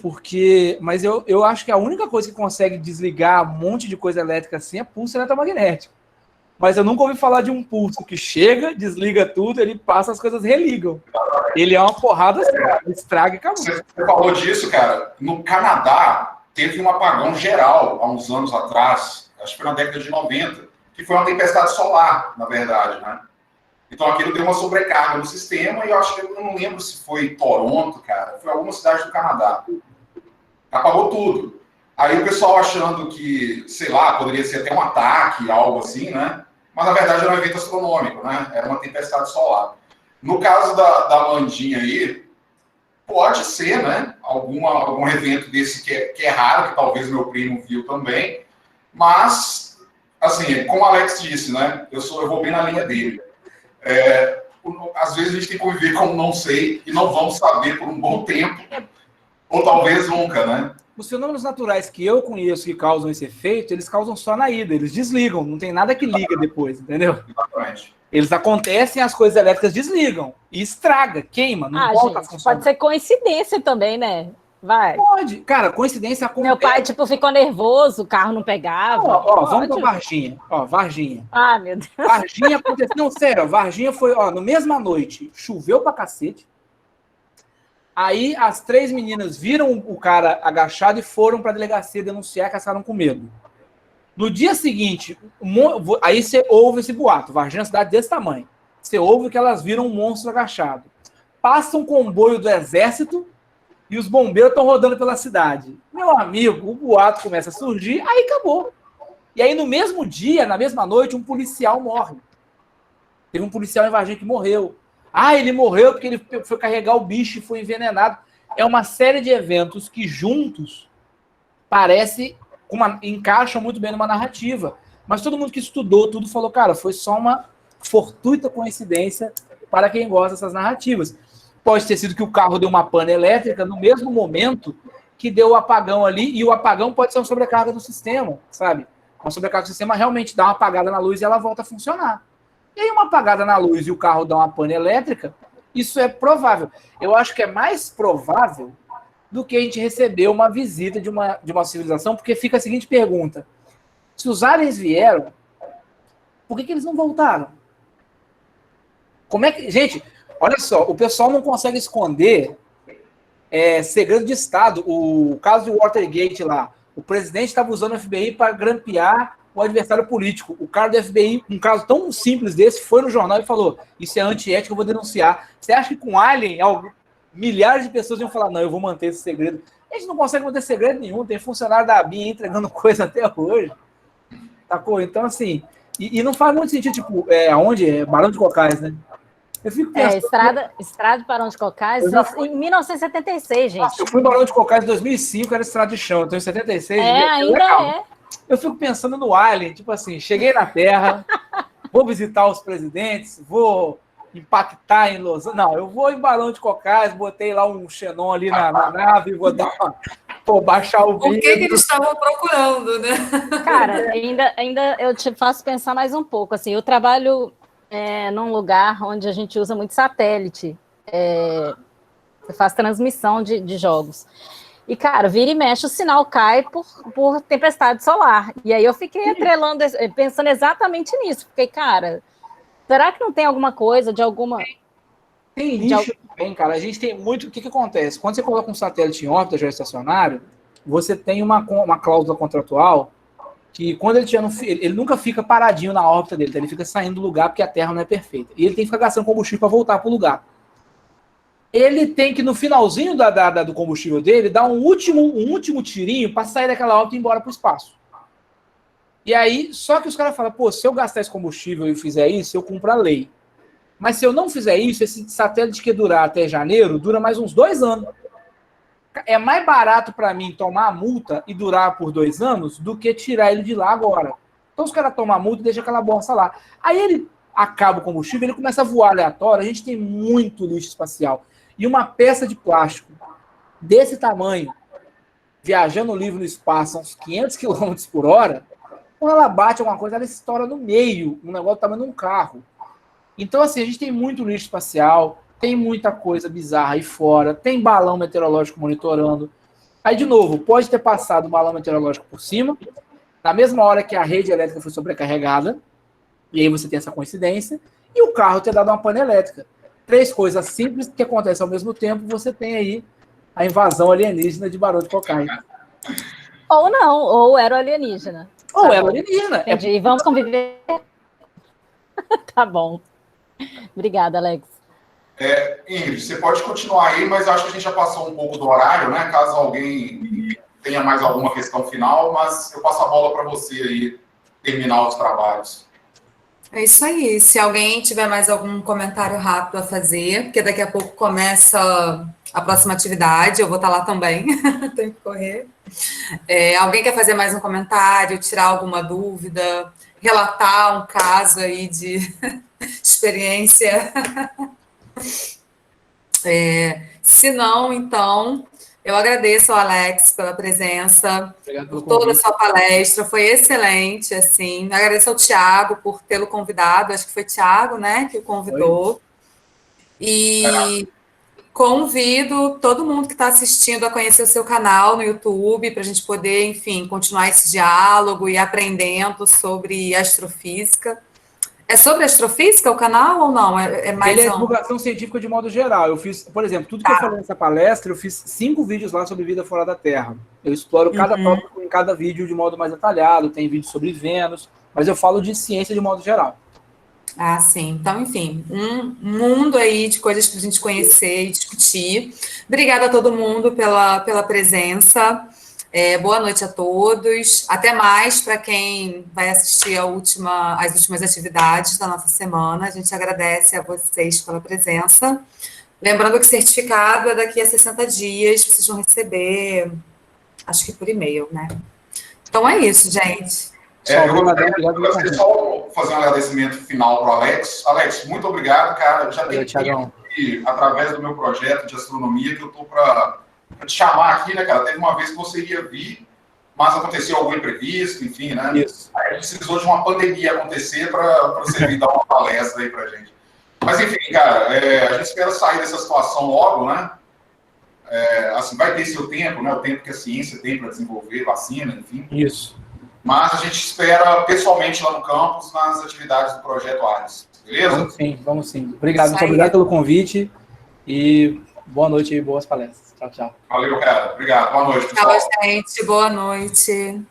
mas eu acho que a única coisa que consegue desligar um monte de coisa elétrica assim é pulso eletromagnético. Mas eu nunca ouvi falar de um pulso que chega, desliga tudo, ele passa, as coisas religam. Ele é uma porrada, estraga e acabou. Você falou disso, cara. No Canadá, teve um apagão geral há uns anos atrás, acho que foi na década de 90, que foi uma tempestade solar, na verdade, né? Então aquilo deu uma sobrecarga no sistema e eu acho que eu não lembro se foi Toronto, cara, foi alguma cidade do Canadá. Apagou tudo. Aí o pessoal achando que, sei lá, poderia ser até um ataque, algo assim, né? Mas na verdade era um evento astronômico, né? Era uma tempestade solar. No caso da Mandinha aí, pode ser, né? Algum evento desse que é raro, que talvez meu primo viu também. Mas, assim, como o Alex disse, né? Eu vou bem na linha dele. Às vezes a gente tem que conviver com não sei e não vamos saber por um bom tempo. Ou talvez nunca, né? Os fenômenos naturais que eu conheço que causam esse efeito, eles causam só na ida, eles desligam, não tem nada que liga depois, entendeu? Exatamente. Eles acontecem, as coisas elétricas desligam e estraga, queima, não volta a funcionar. Pode ser coincidência também, né? Vai. Pode. Cara, coincidência acontece. Meu pai, ficou nervoso, o carro não pegava. Vamos pra Varginha. Varginha. Ah, meu Deus. Varginha aconteceu. Não, sério, Varginha foi, no mesma noite, choveu pra cacete. Aí as 3 meninas viram o cara agachado e foram pra delegacia denunciar que elas ficaram com medo. No dia seguinte, aí você ouve esse boato. Varginha é uma cidade desse tamanho. Você ouve que elas viram um monstro agachado. Passa um comboio do exército e os bombeiros estão rodando pela cidade. Meu amigo, o boato começa a surgir, aí acabou. E aí no mesmo dia, na mesma noite, um policial morre. Teve um policial em Varginha que morreu. Ele morreu porque ele foi carregar o bicho e foi envenenado. É uma série de eventos que juntos parece, encaixa muito bem numa narrativa. Mas todo mundo que estudou tudo falou, cara, foi só uma fortuita coincidência para quem gosta dessas narrativas. Pode ter sido que o carro deu uma pane elétrica no mesmo momento que deu o apagão ali, e o apagão pode ser uma sobrecarga do sistema, sabe? Uma sobrecarga do sistema realmente dá uma apagada na luz e ela volta a funcionar. E aí uma apagada na luz e o carro dá uma pane elétrica, isso é provável. Eu acho que é mais provável do que a gente receber uma visita de uma civilização, porque fica a seguinte pergunta: se os aliens vieram, por que eles não voltaram? Como é que... Gente, olha só, o pessoal não consegue esconder segredo de Estado. O caso de Watergate lá, o presidente estava usando o FBI para grampear o adversário político. O cara do FBI, um caso tão simples desse, foi no jornal e falou, isso é antiético, eu vou denunciar. Você acha que com Alien, milhares de pessoas iam falar, não, eu vou manter esse segredo? A gente não consegue manter segredo nenhum, tem funcionário da ABIN entregando coisa até hoje. Sacou? Então, assim, e não faz muito sentido, tipo, aonde? É Barão de Cocais, né? Eu fico pensando... Estrada de Barão de Cocais, em 1976, gente. Eu fui em Barão de Cocais em 2005, era estrada de chão, então em 76... ainda é. Eu fico pensando no Alien, tipo assim, cheguei na Terra, vou visitar os presidentes, vou impactar em Los Angeles. Não, eu vou em Barão de Cocais, botei lá um Xenon ali na nave, vou dar baixar o vídeo. O que eles estavam procurando, né? Cara, ainda eu te faço pensar mais um pouco, assim, eu trabalho num lugar onde a gente usa muito satélite, eu faço transmissão de jogos. E, cara, vira e mexe, o sinal cai por tempestade solar. E aí eu fiquei atrelando, pensando exatamente nisso. Fiquei, cara, será que não tem alguma coisa de alguma... Tem lixo também, cara. A gente tem muito... O que acontece? Quando você coloca um satélite em órbita geoestacionário, você tem uma cláusula contratual que quando ele nunca fica paradinho na órbita dele, tá? Ele fica saindo do lugar porque a Terra não é perfeita. E ele tem que ficar gastando combustível para voltar para o lugar. Ele tem que, no finalzinho do combustível dele, dar um último tirinho para sair daquela órbita e ir embora para o espaço. E aí, só que os caras falam, pô, se eu gastar esse combustível e fizer isso, eu cumpro a lei. Mas se eu não fizer isso, esse satélite que durar até janeiro, dura mais uns 2 anos. É mais barato para mim tomar a multa e durar por 2 anos do que tirar ele de lá agora. Então os caras tomam a multa e deixam aquela bosta lá. Aí ele acaba o combustível, ele começa a voar aleatório, a gente tem muito lixo espacial. E uma peça de plástico desse tamanho, viajando livre no espaço a uns 500 km por hora, quando ela bate alguma coisa, ela estoura no meio, um negócio do tamanho de um carro. Então, assim, a gente tem muito lixo espacial, tem muita coisa bizarra aí fora, tem balão meteorológico monitorando. Aí, de novo, pode ter passado o balão meteorológico por cima, na mesma hora que a rede elétrica foi sobrecarregada, e aí você tem essa coincidência, e o carro ter dado uma pane elétrica. 3 coisas simples que acontecem ao mesmo tempo, você tem aí a invasão alienígena de Barão de Cocais. Ou não, ou era o alienígena. Ou era alienígena. Entendi. Vamos conviver. Tá bom. Obrigada, Alex. Ingrid, você pode continuar aí, mas acho que a gente já passou um pouco do horário, né? Caso alguém tenha mais alguma questão final, mas eu passo a bola para você aí terminar os trabalhos. É isso aí. Se alguém tiver mais algum comentário rápido a fazer, porque daqui a pouco começa a próxima atividade, eu vou estar lá também, tenho que correr. Alguém quer fazer mais um comentário, tirar alguma dúvida, relatar um caso aí de experiência? Se não, então, eu agradeço ao Alex pela presença, por toda a sua palestra, foi excelente, assim. Agradeço ao Thiago por tê-lo convidado, acho que foi Thiago, né, que o convidou. Foi. E convido todo mundo que está assistindo a conhecer o seu canal no YouTube, para a gente poder, enfim, continuar esse diálogo e aprendendo sobre astrofísica. É sobre astrofísica o canal ou não? Mais Ele é divulgação científica de modo geral. Eu fiz, por exemplo, tudo que eu falei nessa palestra, eu fiz 5 vídeos lá sobre vida fora da Terra. Eu exploro cada tópico em cada vídeo de modo mais detalhado. Tem vídeo sobre Vênus, mas eu falo de ciência de modo geral. Ah, sim. Então, enfim, um mundo aí de coisas para a gente conhecer e discutir. Obrigada a todo mundo pela presença. Boa noite a todos. Até mais para quem vai assistir as últimas atividades da nossa semana. A gente agradece a vocês pela presença. Lembrando que o certificado é daqui a 60 dias, vocês vão receber acho que por e-mail, né? Então é isso, gente. Eu gostaria só fazer um agradecimento final para o Alex. Alex, muito obrigado, cara. Já tem tempo que, através do meu projeto de astronomia, que eu estou para te chamar aqui, né, cara? Teve uma vez que você ia vir, mas aconteceu algum imprevisto, enfim, né? Isso. Aí a gente precisou de uma pandemia acontecer para você vir dar uma palestra aí para gente. Mas, enfim, cara, a gente espera sair dessa situação logo, né? Assim, vai ter seu tempo, né? O tempo que a ciência tem para desenvolver vacina, enfim. Isso. Mas a gente espera pessoalmente lá no campus, nas atividades do Projeto Ares. Beleza? Vamos sim. Obrigado, muito obrigado pelo convite e boa noite e boas palestras. Tchau, tchau. Valeu, cara. Obrigado. Boa noite, pessoal. Tchau, gente. Boa noite.